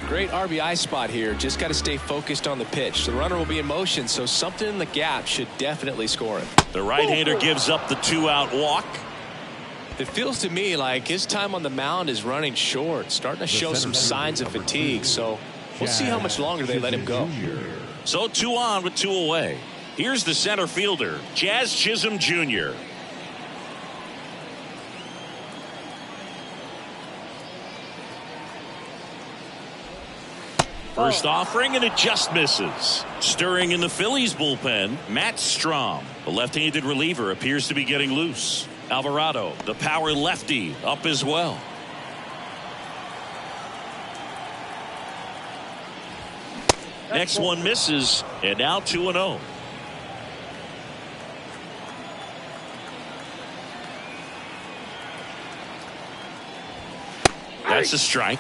Great RBI spot here. Just got to stay focused on the pitch. The runner will be in motion, so something in the gap should definitely score him. The right-hander gives up the 2-out walk. It feels to me like his time on the mound is running short, starting to show some signs of fatigue. So we'll see how much longer they let him go. So 2 on with 2 away. Here's the center fielder, Jazz Chisholm Jr. First offering, and it just misses. Stirring in the Phillies bullpen, Matt Strom. The left-handed reliever appears to be getting loose. Alvarado, the power lefty, up as well. Next one misses, and now 2-0. That's a strike.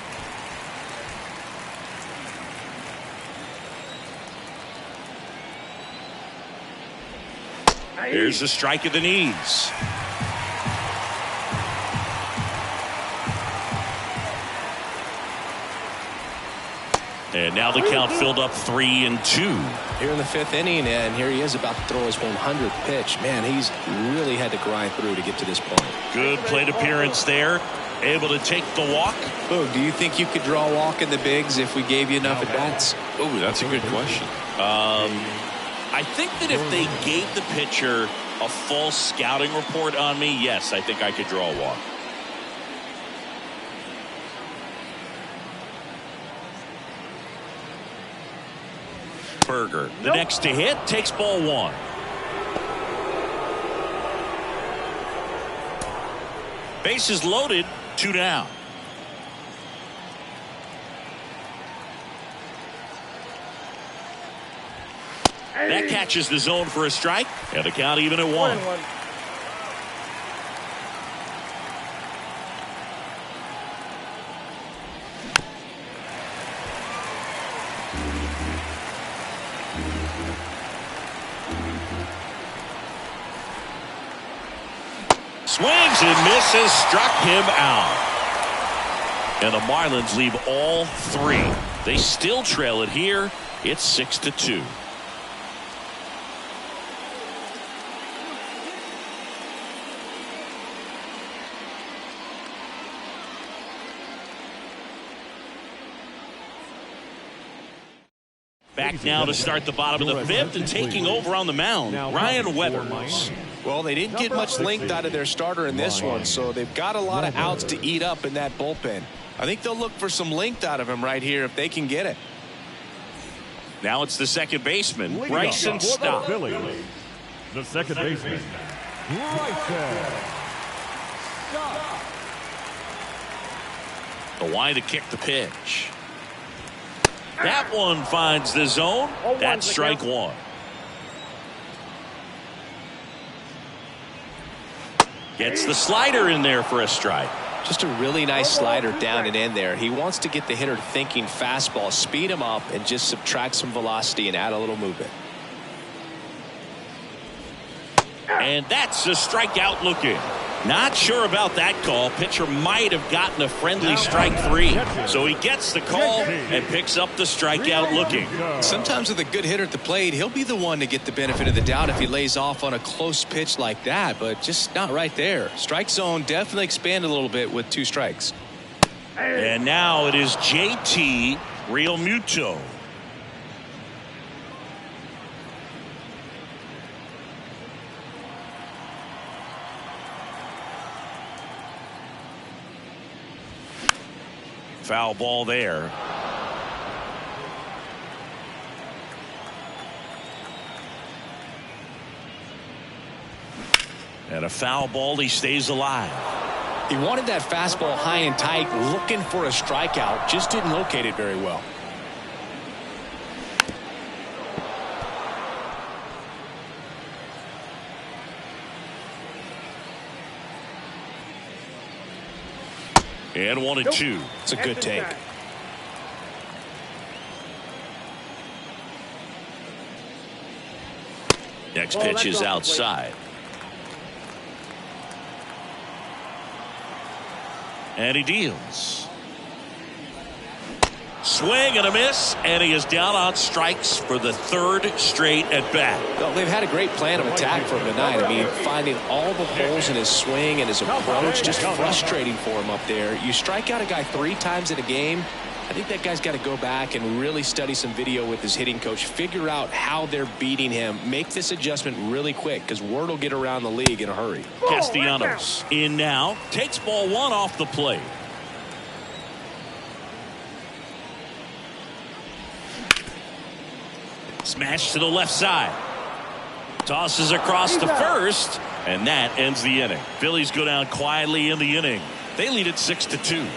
Here's the strike at the knees. And now the count filled up 3-2. Here in the 5th inning, and here he is about to throw his 100th pitch. Man, he's really had to grind through to get to this point. Good plate appearance there. Able to take the walk. Oh, do you think you could draw a walk in the bigs if we gave you enough at bats? Oh, that's a good question. I think that if they gave the pitcher a full scouting report on me, yes, I think I could draw a walk. Berger, the next to hit, takes ball 1. Bases loaded, 2 down. That catches the zone for a strike, and the count even at 1. Swings swings and misses, struck him out. And the Marlins leave all three. They still trail it here. It's 6-2. Back now to start the bottom of the fifth, and taking over on the mound, Ryan Weathers. Well, they didn't get much length out of their starter in this one, so they've got a lot of outs to eat up in that bullpen. I think they'll look for some length out of him right here if they can get it. Now it's the second baseman, Bryson Stott. The second baseman, Bryson Stott. The line to kick the pitch. That one finds the zone. That's strike one. Gets the slider in there for a strike. Just a really nice slider down and in there. He wants to get the hitter thinking fastball, speed him up, and just subtract some velocity and add a little movement. And that's a strikeout looking. Not sure about that call. Pitcher might have gotten a friendly strike three. So he gets the call and picks up the strikeout looking. Sometimes with a good hitter at the plate, he'll be the one to get the benefit of the doubt if he lays off on a close pitch like that, but just not right there. Strike zone definitely expanded a little bit with 2 strikes. And now it is JT Realmuto. Foul ball there. And a foul ball. He stays alive. He wanted that fastball high and tight, looking for a strikeout, just didn't locate it very well. And 1-2. It's a good take. Next pitch is outside. And he deals. Swing and a miss, and he is down on strikes for the 3rd straight at bat. Well, they've had a great plan of attack for him tonight. I mean, finding all the holes in his swing and his approach, just frustrating for him up there. You strike out a guy 3 times in a game, I think that guy's got to go back and really study some video with his hitting coach, figure out how they're beating him, make this adjustment really quick, because word will get around the league in a hurry. Castellanos in now, takes ball 1 off the plate. Smash to the left side. Tosses across to first, and that ends the inning. Phillies go down quietly in the inning. They lead it 6-2.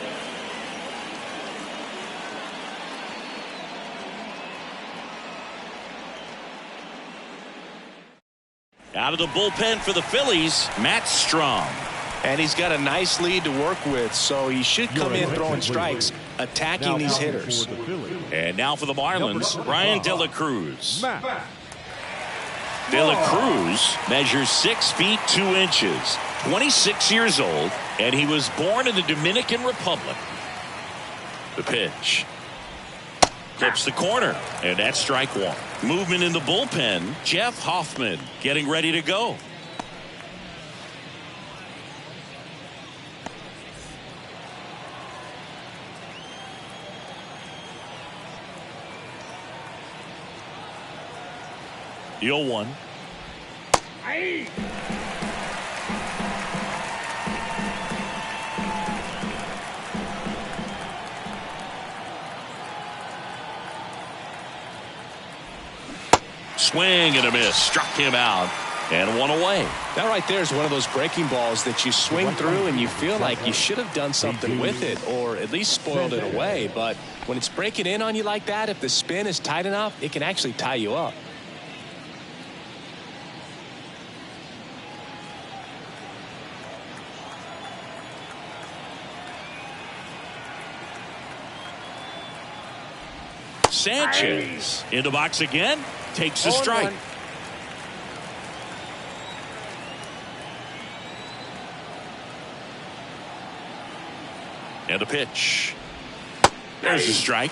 Out of the bullpen for the Phillies, Matt Strom. And he's got a nice lead to work with, so he should come in throwing strikes, attacking these hitters. And now for the Marlins, Brian De La Cruz. De La Cruz measures 6 feet 2 inches, 26 years old, and he was born in the Dominican Republic. The pitch. Clips the corner, and that's strike 1. Movement in the bullpen. Jeff Hoffman getting ready to go. The 0-1. Swing and a miss. Struck him out. And 1 away. That right there is one of those breaking balls that you swing through and you feel like you should have done something with it or at least spoiled it away. But when it's breaking in on you like that, if the spin is tight enough, it can actually tie you up. Sanchez in the box again. Takes a strike. And a pitch. There's a strike.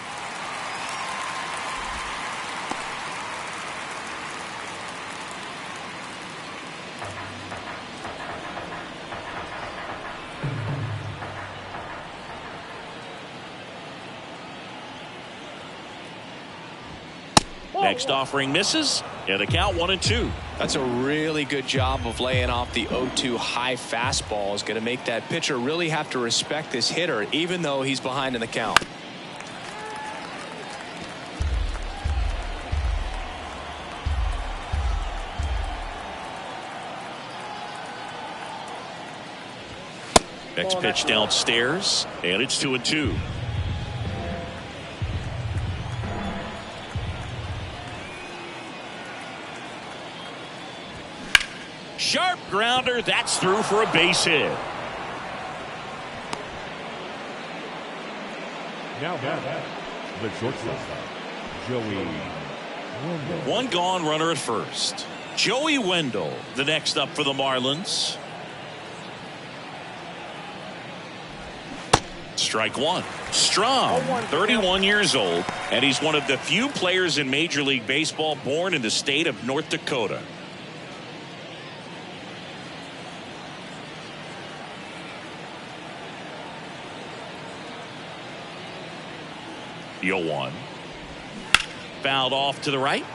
Next offering misses, and the count 1-2. That's a really good job of laying off the 0-2 high fastball. Is going to make that pitcher really have to respect this hitter, even though he's behind in the count. Next pitch downstairs, and it's 2-2. Sharp grounder, that's through for a base hit. Now back, the shortstop, Joey Wendell. One gone, runner at first. Joey Wendell, the next up for the Marlins. Strike one. Strong, 31 years old, and he's one of the few players in Major League Baseball born in the state of North Dakota. The 0-1. Fouled off to the right.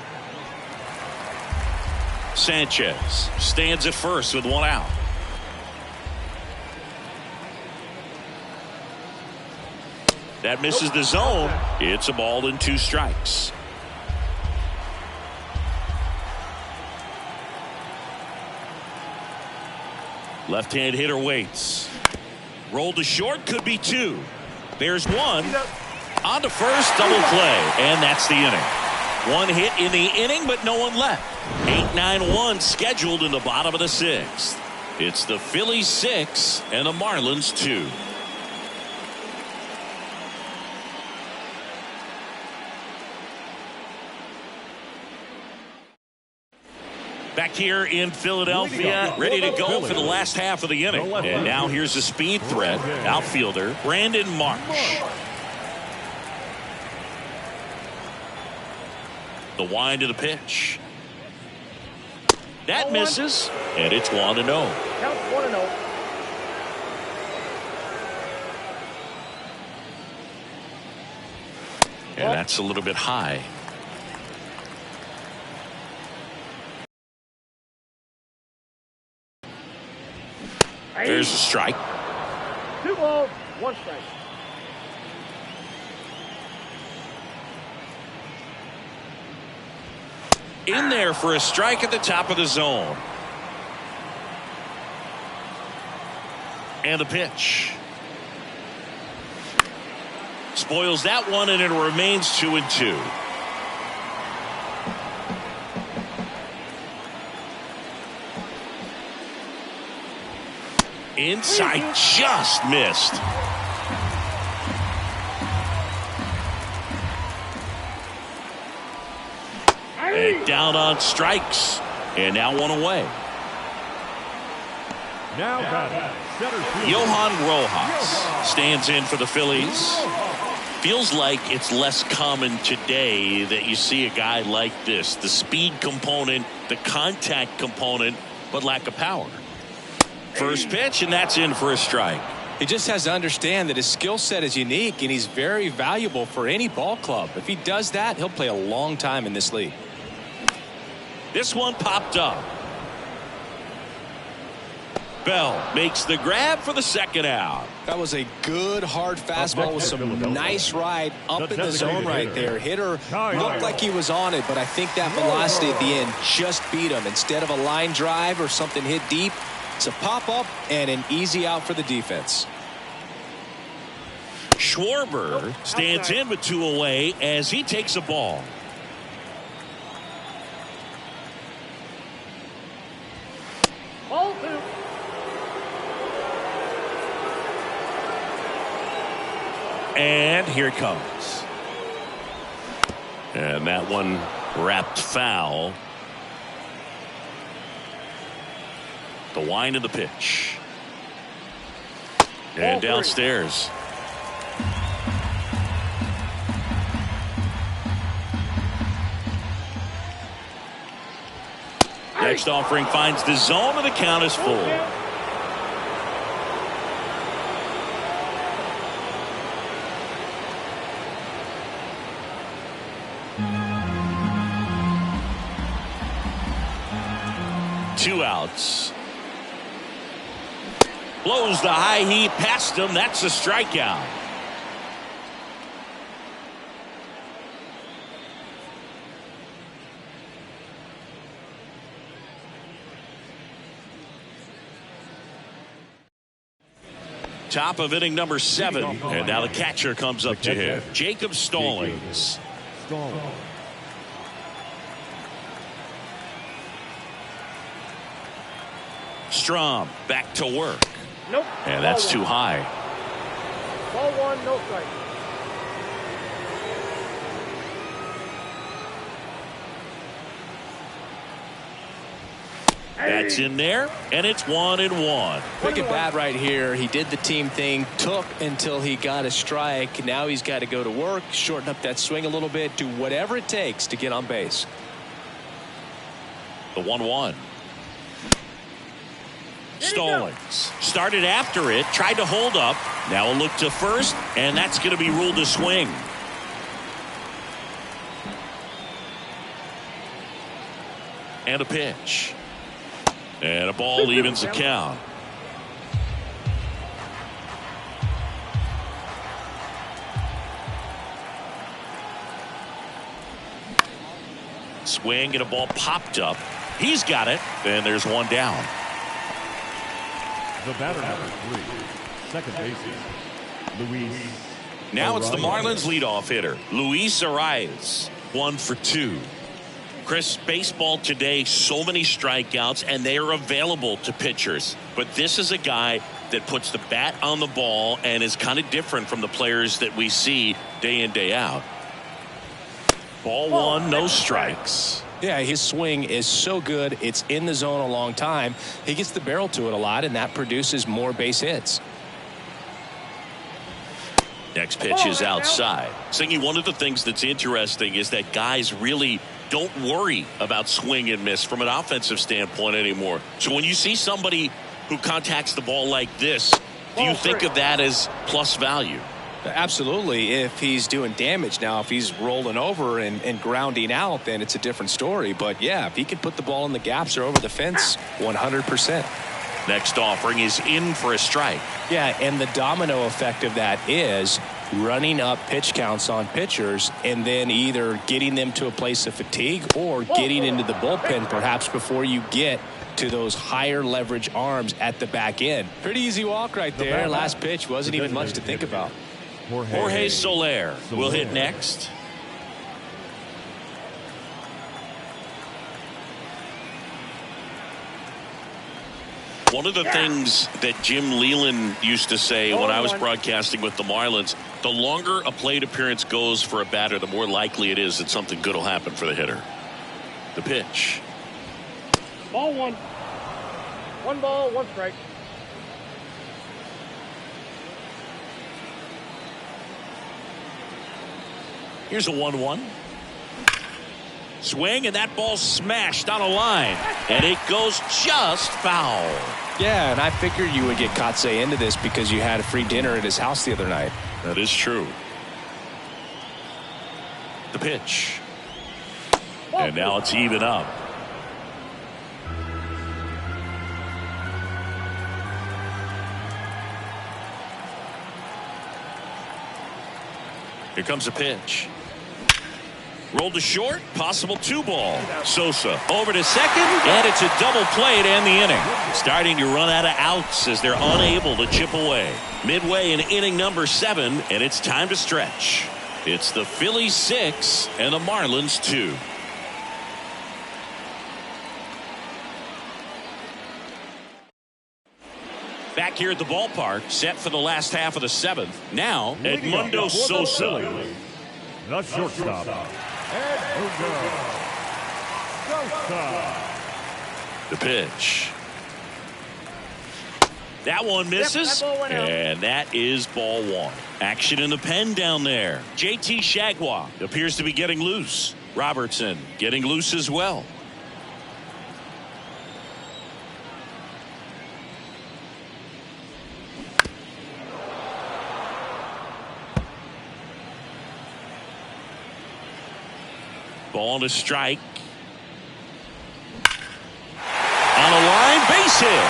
Sanchez stands at first with one out. That misses the zone. It's a ball and 2 strikes. Left-hand hitter waits. Rolled to short, could be 2. There's 1. On to first, double play, and that's the inning. 1 hit in the inning, but no one left. 8-9-1 scheduled in the bottom of the 6th. It's the Phillies 6 and the Marlins 2. Back here in Philadelphia, ready to go for the last half of the inning. And now here's the speed threat, outfielder Brandon Marsh. The wind of the pitch. That misses, and it's 1-0. Count 1-0. And that's a little bit high. There's a strike. 2 balls, 1 strike. In there for a strike at the top of the zone. And the pitch. Spoils that one, and it remains 2-2. Inside, just missed. And down on strikes, and now 1 away. Now batting, center field. Johan Rojas stands in for the Phillies. Feels like it's less common today that you see a guy like this. The speed component, the contact component, but lack of power. First pitch, and that's in for a strike. He just has to understand that his skill set is unique, and he's very valuable for any ball club. If he does that, he'll play a long time in this league. This one popped up. Bell makes the grab for the second out. That was a good hard fastball with some nice ride up in the zone right there. Hitter looked like he was on it, but I think that velocity at the end just beat him. Instead of a line drive or something hit deep, it's a pop-up and an easy out for the defense. Schwarber stands in with 2 away as he takes a ball. Ball 2. And here it comes. And that one wrapped foul. The wind of the pitch. And downstairs. Next offering finds the zone, and the count is full. Two outs. Blows the high heat past him. That's a strikeout. Top of inning number 7. And now the catcher comes up to him. Jacob Stallings. Strom back to work. Nope. And that's too high. Ball 1, no strike. That's in there, and it's 1-1. Quick at bat right here. He did the team thing, took until he got a strike. Now he's got to go to work, shorten up that swing a little bit, do whatever it takes to get on base. The 1-1. Stallings started after it, tried to hold up. Now a look to first, and that's going to be ruled a swing. And a pitch. And a ball evens the count. Swing and a ball popped up. He's got it, and there's one down. The batter number 3, second baseman, Luis. Now it's the Marlins leadoff hitter, Luis Arias. 1 for 2. Chris, baseball today, so many strikeouts, and they are available to pitchers. But this is a guy that puts the bat on the ball and is kind of different from the players that we see day in, day out. Ball 1, no strikes. Yeah, his swing is so good. It's in the zone a long time. He gets the barrel to it a lot, and that produces more base hits. Next pitch is outside. Singy, one of the things that's interesting is that guys really don't worry about swing and miss from an offensive standpoint anymore. So when you see somebody who contacts the ball like this, do you think of that as plus value? Absolutely. If he's doing damage. Now, if he's rolling over and grounding out, then it's a different story. But yeah, if he can put the ball in the gaps or over the fence, 100%. Next offering is in for a strike. Yeah, and the domino effect of that is running up pitch counts on pitchers and then either getting them to a place of fatigue or getting into the bullpen perhaps before you get to those higher leverage arms at the back end. Pretty easy walk right there. Last pitch wasn't even much to think about. Jorge Soler will hit next. One of the things that Jim Leland used to say when I was broadcasting with the Marlins, the longer a plate appearance goes for a batter, the more likely it is that something good will happen for the hitter. The pitch. Ball 1. 1 ball, 1 strike. Here's a 1-1. Swing, and that ball smashed on a line, and it goes just foul. Yeah, and I figured you would get Kotsay into this because you had a free dinner at his house the other night. That is true. The pitch. And now it's even up. Here comes a pitch. Rolled to short, possible 2-ball. Sosa over to second, and it's a double play to end the inning. Starting to run out of outs as they're unable to chip away. Midway in inning number 7, and it's time to stretch. It's the Phillies 6 and the Marlins 2. Back here at the ballpark, set for the last half of the 7th. Now, Edmundo Sosa. The shortstop, Edmundo Sosa. The pitch. That one misses, and that is ball 1. Action in the pen down there. JT Shagwa appears to be getting loose. Robertson getting loose as well. Ball to strike. On a line, base hit.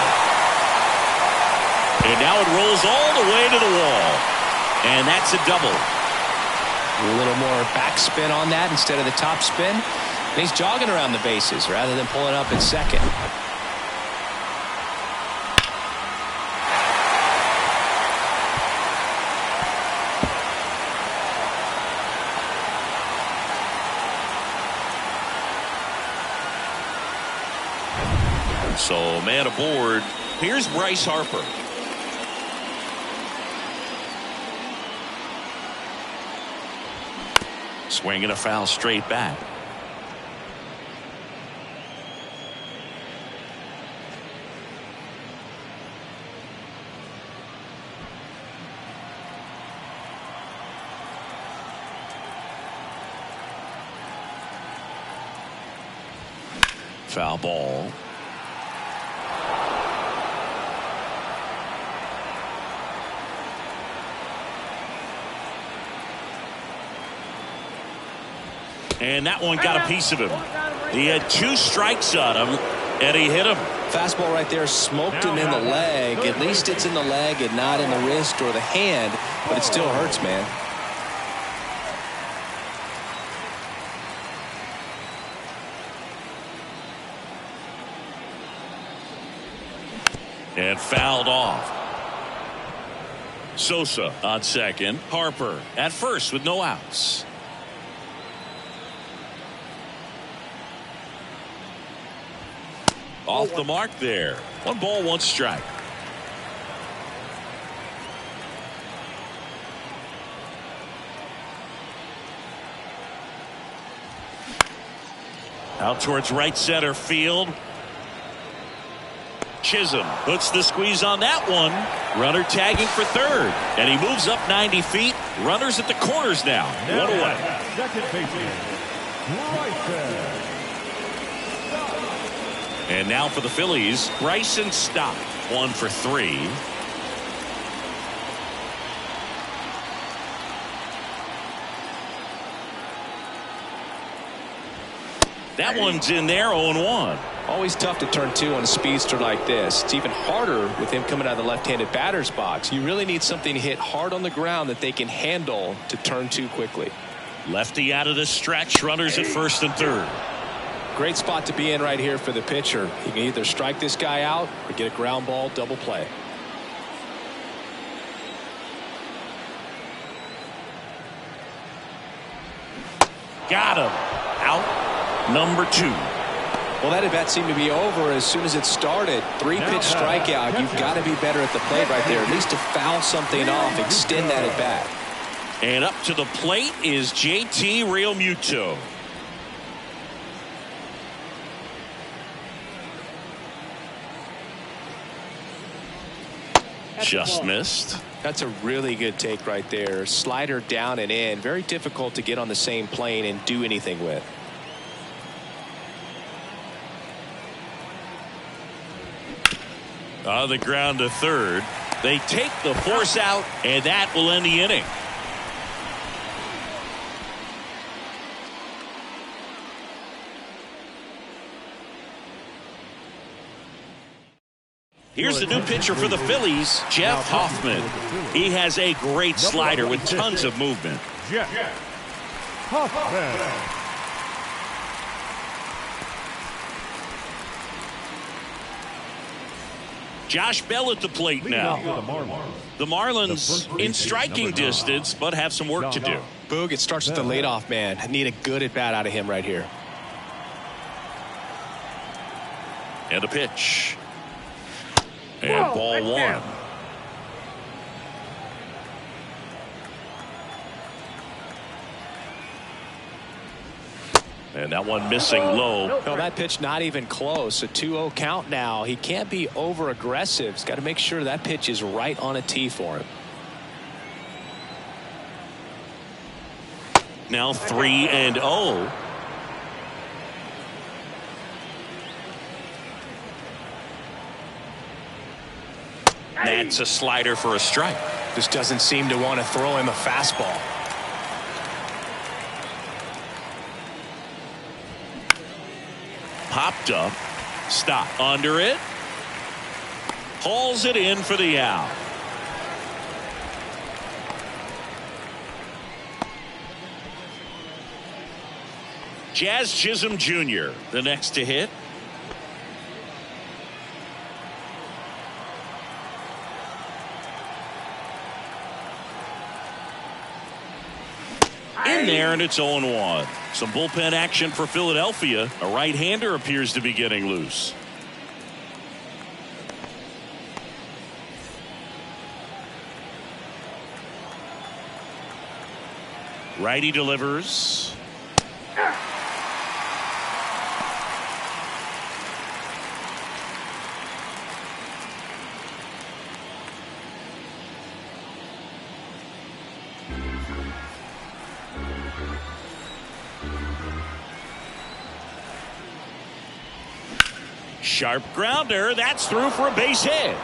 And now it rolls all the way to the wall. And that's a double. A little more backspin on that instead of the top spin. And he's jogging around the bases rather than pulling up at second. So man aboard. Here's Bryce Harper. Swinging a foul straight back. Foul ball. And that one got a piece of him. He had 2 strikes on him, and he hit him. Fastball right there smoked him in the leg. At least it's in the leg and not in the wrist or the hand, but it still hurts, man. And fouled off. Sosa on second. Harper at first with no outs. Off the mark there. 1 ball, 1 strike. Out towards right center field. Chisholm puts the squeeze on that one. Runner tagging for third. And he moves up 90 feet. Runners at the corners now. 1 away. Second baseman, Bryson. And now for the Phillies, Bryson Stott. 1 for 3. That one's in there, 0-1. Always tough to turn 2 on a speedster like this. It's even harder with him coming out of the left-handed batter's box. You really need something to hit hard on the ground that they can handle to turn 2 quickly. Lefty out of the stretch. Runners at first and third. Great spot to be in right here for the pitcher. He can either strike this guy out or get a ground ball double play. Got him. Out. Number 2. Well, that at bat seemed to be over as soon as it started. 3-pitch strikeout. You've got to be better at the plate right there, at least to foul something off, extend that at bat. And up to the plate is JT Realmuto. Just missed. That's a really good take right there. Slider down and in. Very difficult to get on the same plane and do anything with. On the ground to third. They take the force out, and that will end the inning. Here's the new pitcher for the Phillies, Jeff Hoffman. He has a great slider with tons of movement. Jeff Hoffman. Josh Bell at the plate now. The Marlins in striking distance, but have some work to do. Boog, it starts with the leadoff man. I need a good at bat out of him right here. And a pitch. And ball 1. And that one missing low. No, that pitch not even close. A 2-0 count now. He can't be over aggressive. He's got to make sure that pitch is right on a tee for him. Now 3-0. That's a slider for a strike. Just doesn't seem to want to throw him a fastball. Popped up. Stop. Under it. Hauls it in for the out. Jazz Chisholm Jr., the next to hit. In there, and it's 0-1. Some bullpen action for Philadelphia. A right-hander appears to be getting loose. Righty delivers. Sharp grounder. That's through for a base hit.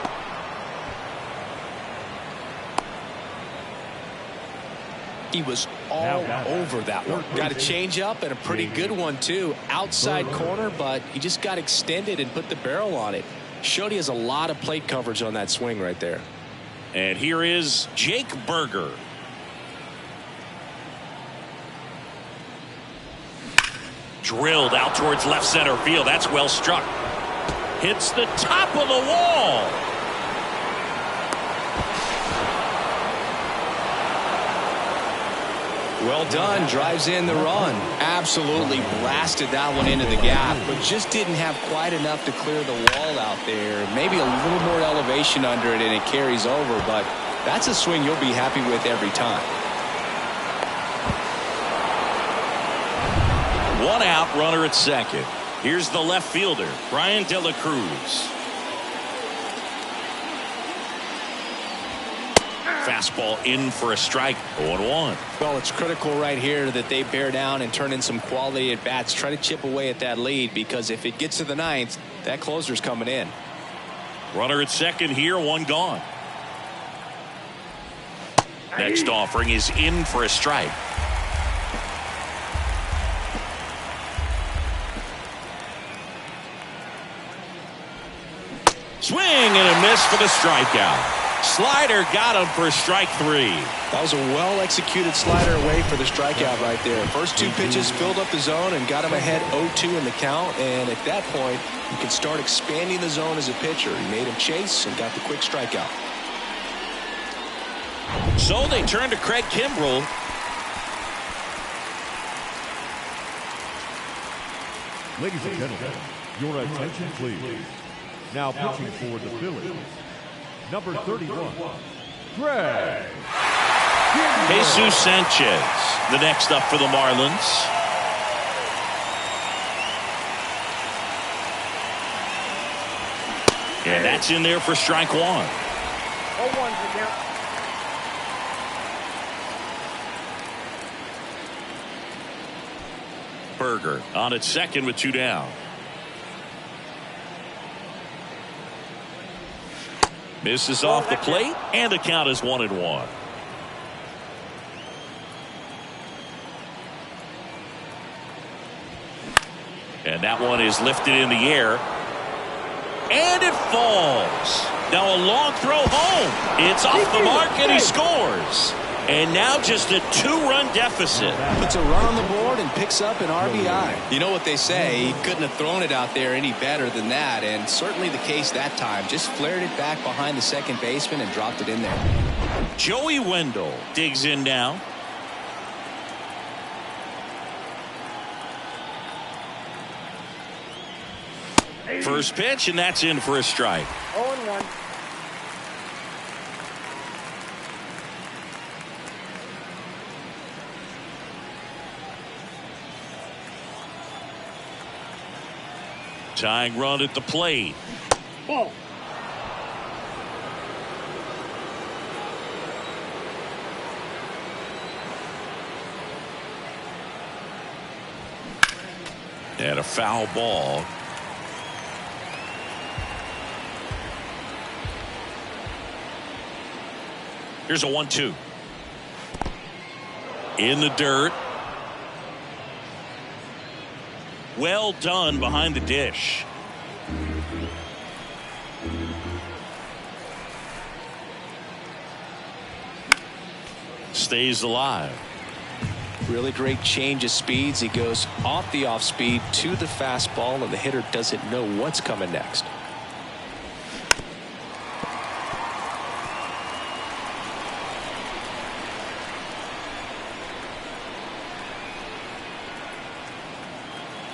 He was all over that one. Got a change up and a pretty good one too. Outside corner, but he just got extended and put the barrel on it. Showed he has a lot of plate coverage on that swing right there. And here is Jake Berger. Drilled out towards left center field. That's well struck. Hits the top of the wall. Well done. Drives in the run. Absolutely blasted that one into the gap, but just didn't have quite enough to clear the wall out there. Maybe a little more elevation under it and it carries over, but that's a swing you'll be happy with every time. One out, runner at second. Here's the left fielder, Brian De La Cruz. Fastball in for a strike. 0-1. Well, it's critical right here that they bear down and turn in some quality at bats. Try to chip away at that lead, because if it gets to the ninth, that closer's coming in. Runner at second here, one gone. Next offering is in for a strike. Swing and a miss for the strikeout. Slider got him for strike three. That was a well-executed slider away for the strikeout right there. First two pitches filled up the zone and got him ahead 0-2 in the count. And at that point, you can start expanding the zone as a pitcher. He made him chase and got the quick strikeout. So they turn to Craig Kimbrell. Ladies and gentlemen, your attention please. Now pitching for the Phillies, number 31, Craig Jesus Sanchez, the next up for the Marlins. And that's in there for strike one. 0-1 to count. Berger on at second with two down. Misses off the plate, and the count is 1-1. And that one is lifted in the air. And it falls. Now a long throw home. It's off the mark, and he scores. And now just a two-run deficit. Puts a run on the board and picks up an RBI. You know what they say, he couldn't have thrown it out there any better than that, and certainly the case that time. Just flared it back behind the second baseman and dropped it in there. Joey Wendell digs in now. First pitch, and that's in for a strike. 0-1. Tying run at the plate. Ball. And a foul ball. Here's a 1-2. In the dirt. Well done behind the dish. Stays alive. Really great change of speeds. He goes off the off speed to the fastball, and the hitter doesn't know what's coming next.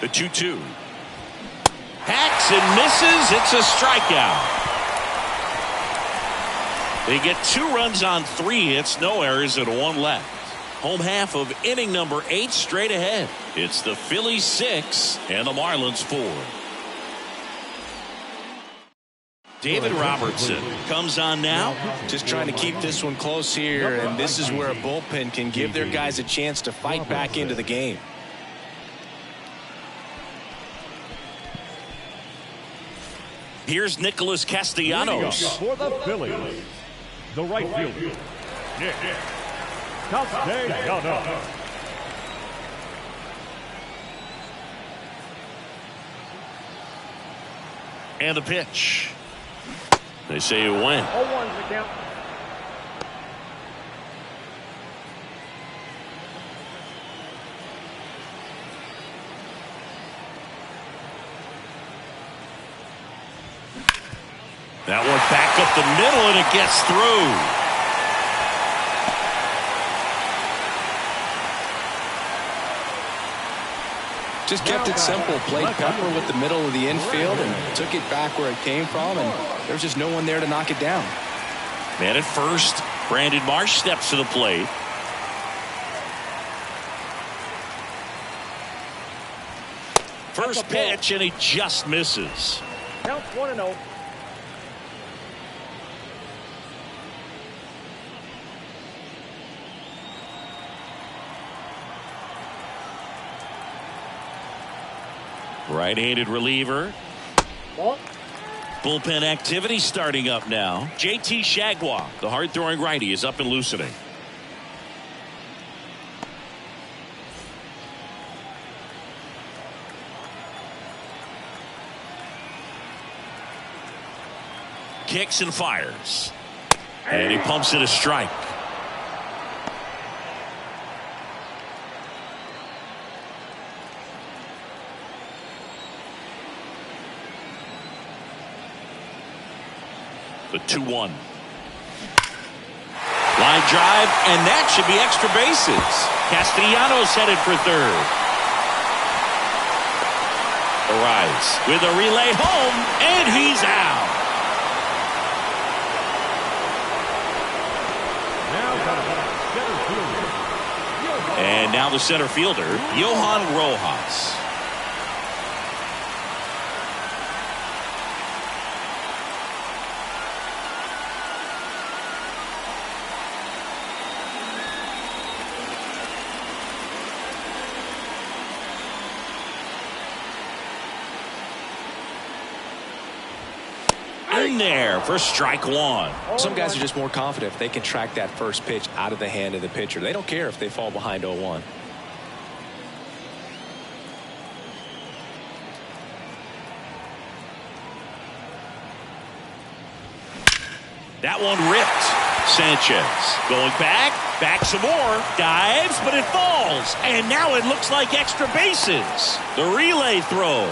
The 2-2. Hacks and misses. It's a strikeout. They get 2 runs on 3 hits, no errors, and 1 left. Home half of inning number 8 straight ahead. It's the Phillies 6 and the Marlins 4. David Robertson comes on now. Just trying to keep this one close here, and this is where a bullpen can give their guys a chance to fight back into the game. Here's Nicholas Castellanos. For the Phillies, the right fielder, Nick Castellanos. And the pitch. They say it went. 0-1's the count. That one back up the middle, and it gets through. Just kept it simple. Played pepper with the middle of the infield and took it back where it came from, and there's just no one there to knock it down. Man at first, Brandon Marsh steps to the plate. First pitch, and he just misses. Counts 1-0. Right-handed reliever. Ball. Bullpen activity starting up now. JT Shagwa, the hard-throwing righty, is up and loosening. Kicks and fires. And he pumps it a strike. The 2-1. Line drive, and that should be extra bases. Castellanos headed for third. Arrives with a relay home, and he's out. And now the center fielder, Johan Rojas. In there for strike 1. Some guys are just more confident if they can track that first pitch out of the hand of the pitcher. They don't care if they fall behind 0-1. That one ripped. Sanchez going back some more, dives, but it falls, and now it looks like extra bases. The relay throw,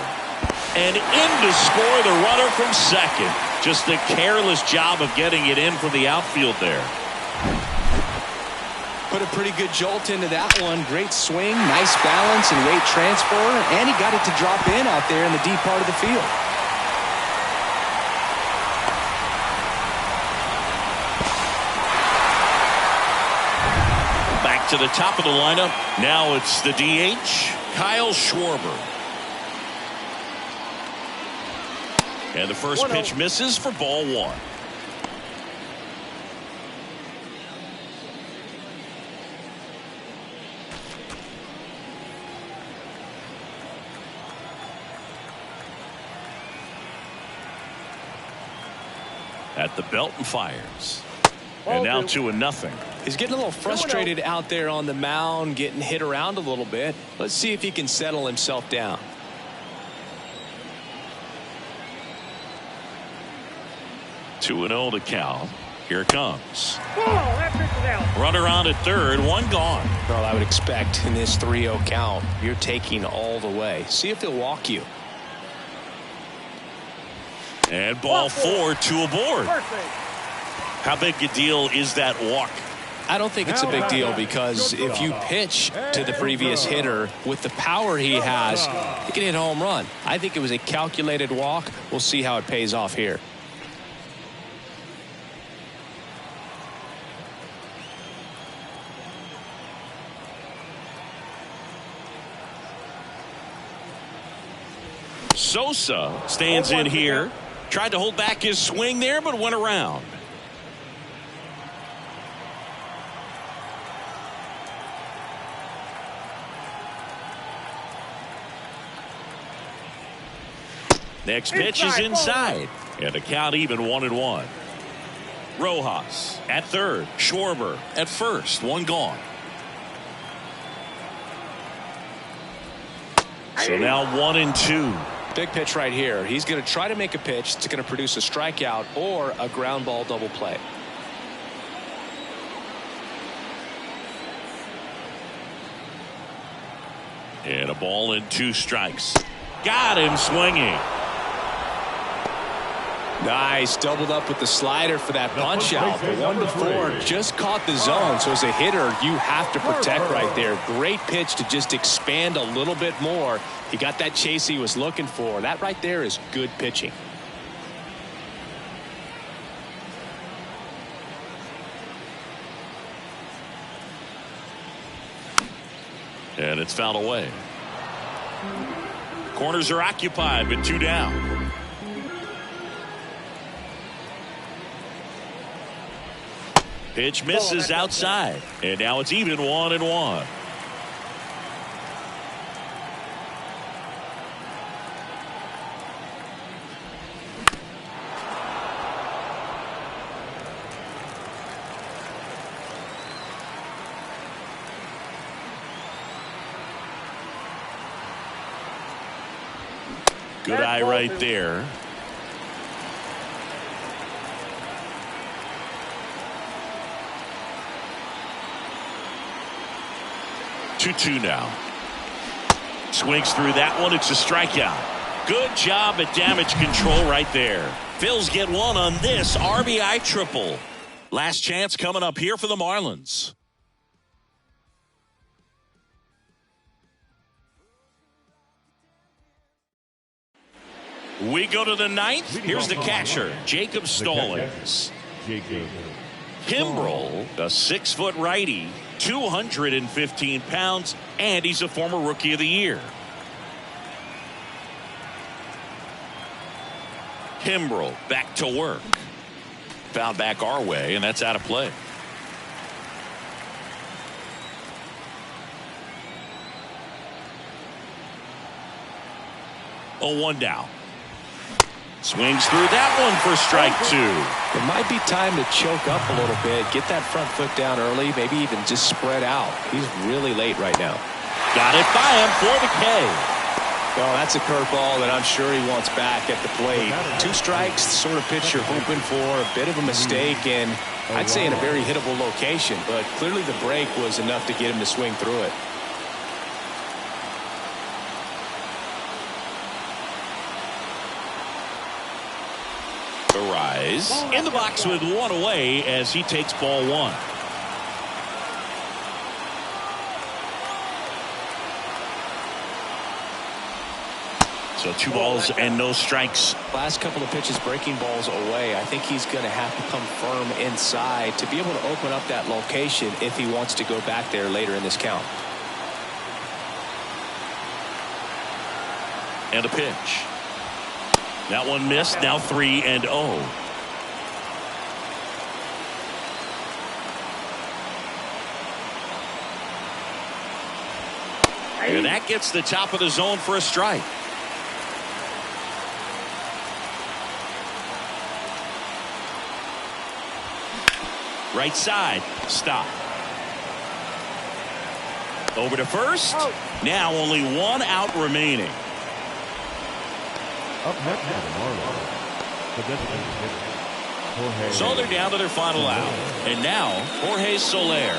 and in to score the runner from second. Just a careless job of getting it in from the outfield there. Put a pretty good jolt into that one. Great swing, nice balance and weight transfer, and he got it to drop in out there in the deep part of the field. Back to the top of the lineup. Now it's the DH, Kyle Schwarber. And the first pitch misses for ball 1. At the belt and fires. And now 2-0. He's getting a little frustrated out there on the mound, getting hit around a little bit. Let's see if he can settle himself down. 2-0 to count. Here it comes. Oh, that pitch is out. Runner on at third, one gone. Well, I would expect in this 3-0 count, you're taking all the way. See if he'll walk you. And ball 4, 2 aboard. How big a deal is that walk? I don't think it's a big deal because if you pitch to the previous hitter with the power he has, he can hit a home run. I think it was a calculated walk. We'll see how it pays off here. Sosa stands in here. Tried to hold back his swing there, but went around. Next pitch is inside. And the count even 1-1. Rojas at third. Schwarber at first. One gone. So now 1-2. Big pitch right here. He's going to try to make a pitch that's going to produce a strikeout or a ground ball double play. And a ball and 2 strikes. Got him swinging. Nice. Doubled up with the slider for that punch out. The 1-4 just caught the zone. So as a hitter, you have to protect right there. Great pitch to just expand a little bit more. He got that chase he was looking for. That right there is good pitching. And it's fouled away. Corners are occupied with 2 down. Pitch misses outside. And now it's even 1-1. Good eye right there. Two now. Swings through that one. It's a strikeout. Good job at damage control right there. Phils get one on this RBI triple. Last chance coming up here for the Marlins. We go to the 9th. Here's the catcher, Jacob Stallings. Kimbrel, a 6-foot righty, 215 pounds, and he's a former Rookie of the Year. Kimbrel back to work. Fouled back our way, and that's out of play. Oh, 1 down. Swings through that one for strike 2. It might be time to choke up a little bit, get that front foot down early, maybe even just spread out. He's really late right now. Got it by him for the K. Well, that's a curveball that I'm sure he wants back at the plate. 2 strikes, the sort of pitch you're hoping for, a bit of a mistake, and I'd say in a very hittable location, but clearly the break was enough to get him to swing through it. Rise in the box with 1 away as he takes ball 1. So 2 balls and no strikes. Last couple of pitches breaking balls away. I think he's going to have to come firm inside to be able to open up that location if he wants to go back there later in this count. And a pitch. That one missed. Now 3-0. And that gets the top of the zone for a strike. Right side. Stop. Over to first. Now only 1 out remaining. Up next for the Marlins, the designated hitter, So they're down to their final out. And now, Jorge Soler.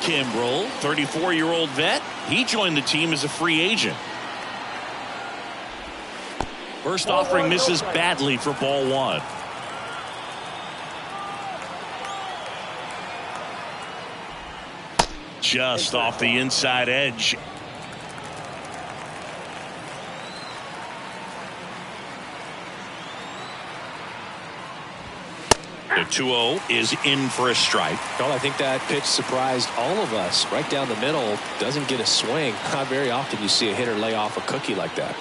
Kimbrel, 34-year-old vet. He joined the team as a free agent. First offering misses badly for ball one. Just off the inside edge. The 2-0 is in for a strike. Well, I think that pitch surprised all of us. Right down the middle, doesn't get a swing. Not very often you see a hitter lay off a cookie like that.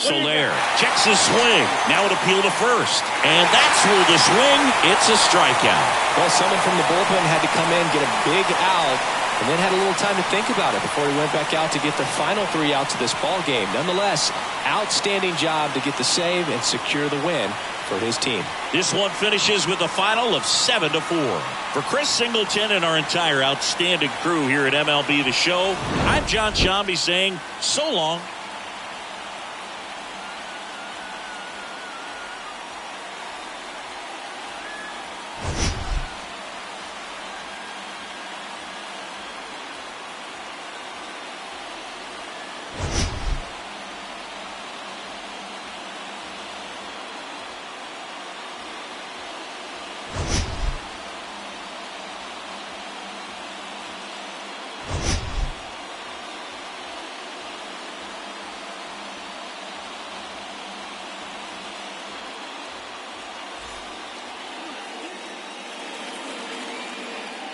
Soler checks his swing. Now an appeal to first. And that's where the swing. It's a strikeout. Well, someone from the bullpen had to come in, get a big out, and then had a little time to think about it before he went back out to get the final 3 outs of this ball game. Nonetheless, outstanding job to get the save and secure the win for his team. This one finishes with a final of 7-4. For Chris Singleton and our entire outstanding crew here at MLB The Show, I'm John Shambi saying so long.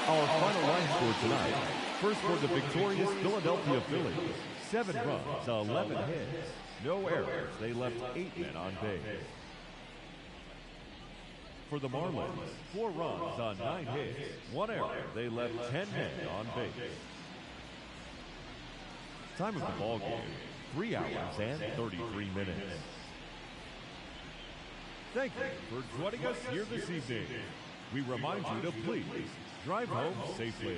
Our final line score tonight. First for the victorious Philadelphia Phillies. 7 runs, 11 hits, no errors. They left 8 men on base. For the Marlins, 4 runs on 9 hits, 1 error. They left 10 men on base. Time of the ball game, 3 hours and 33 minutes. Thank you for joining us here this evening. We remind you to please drive home safely.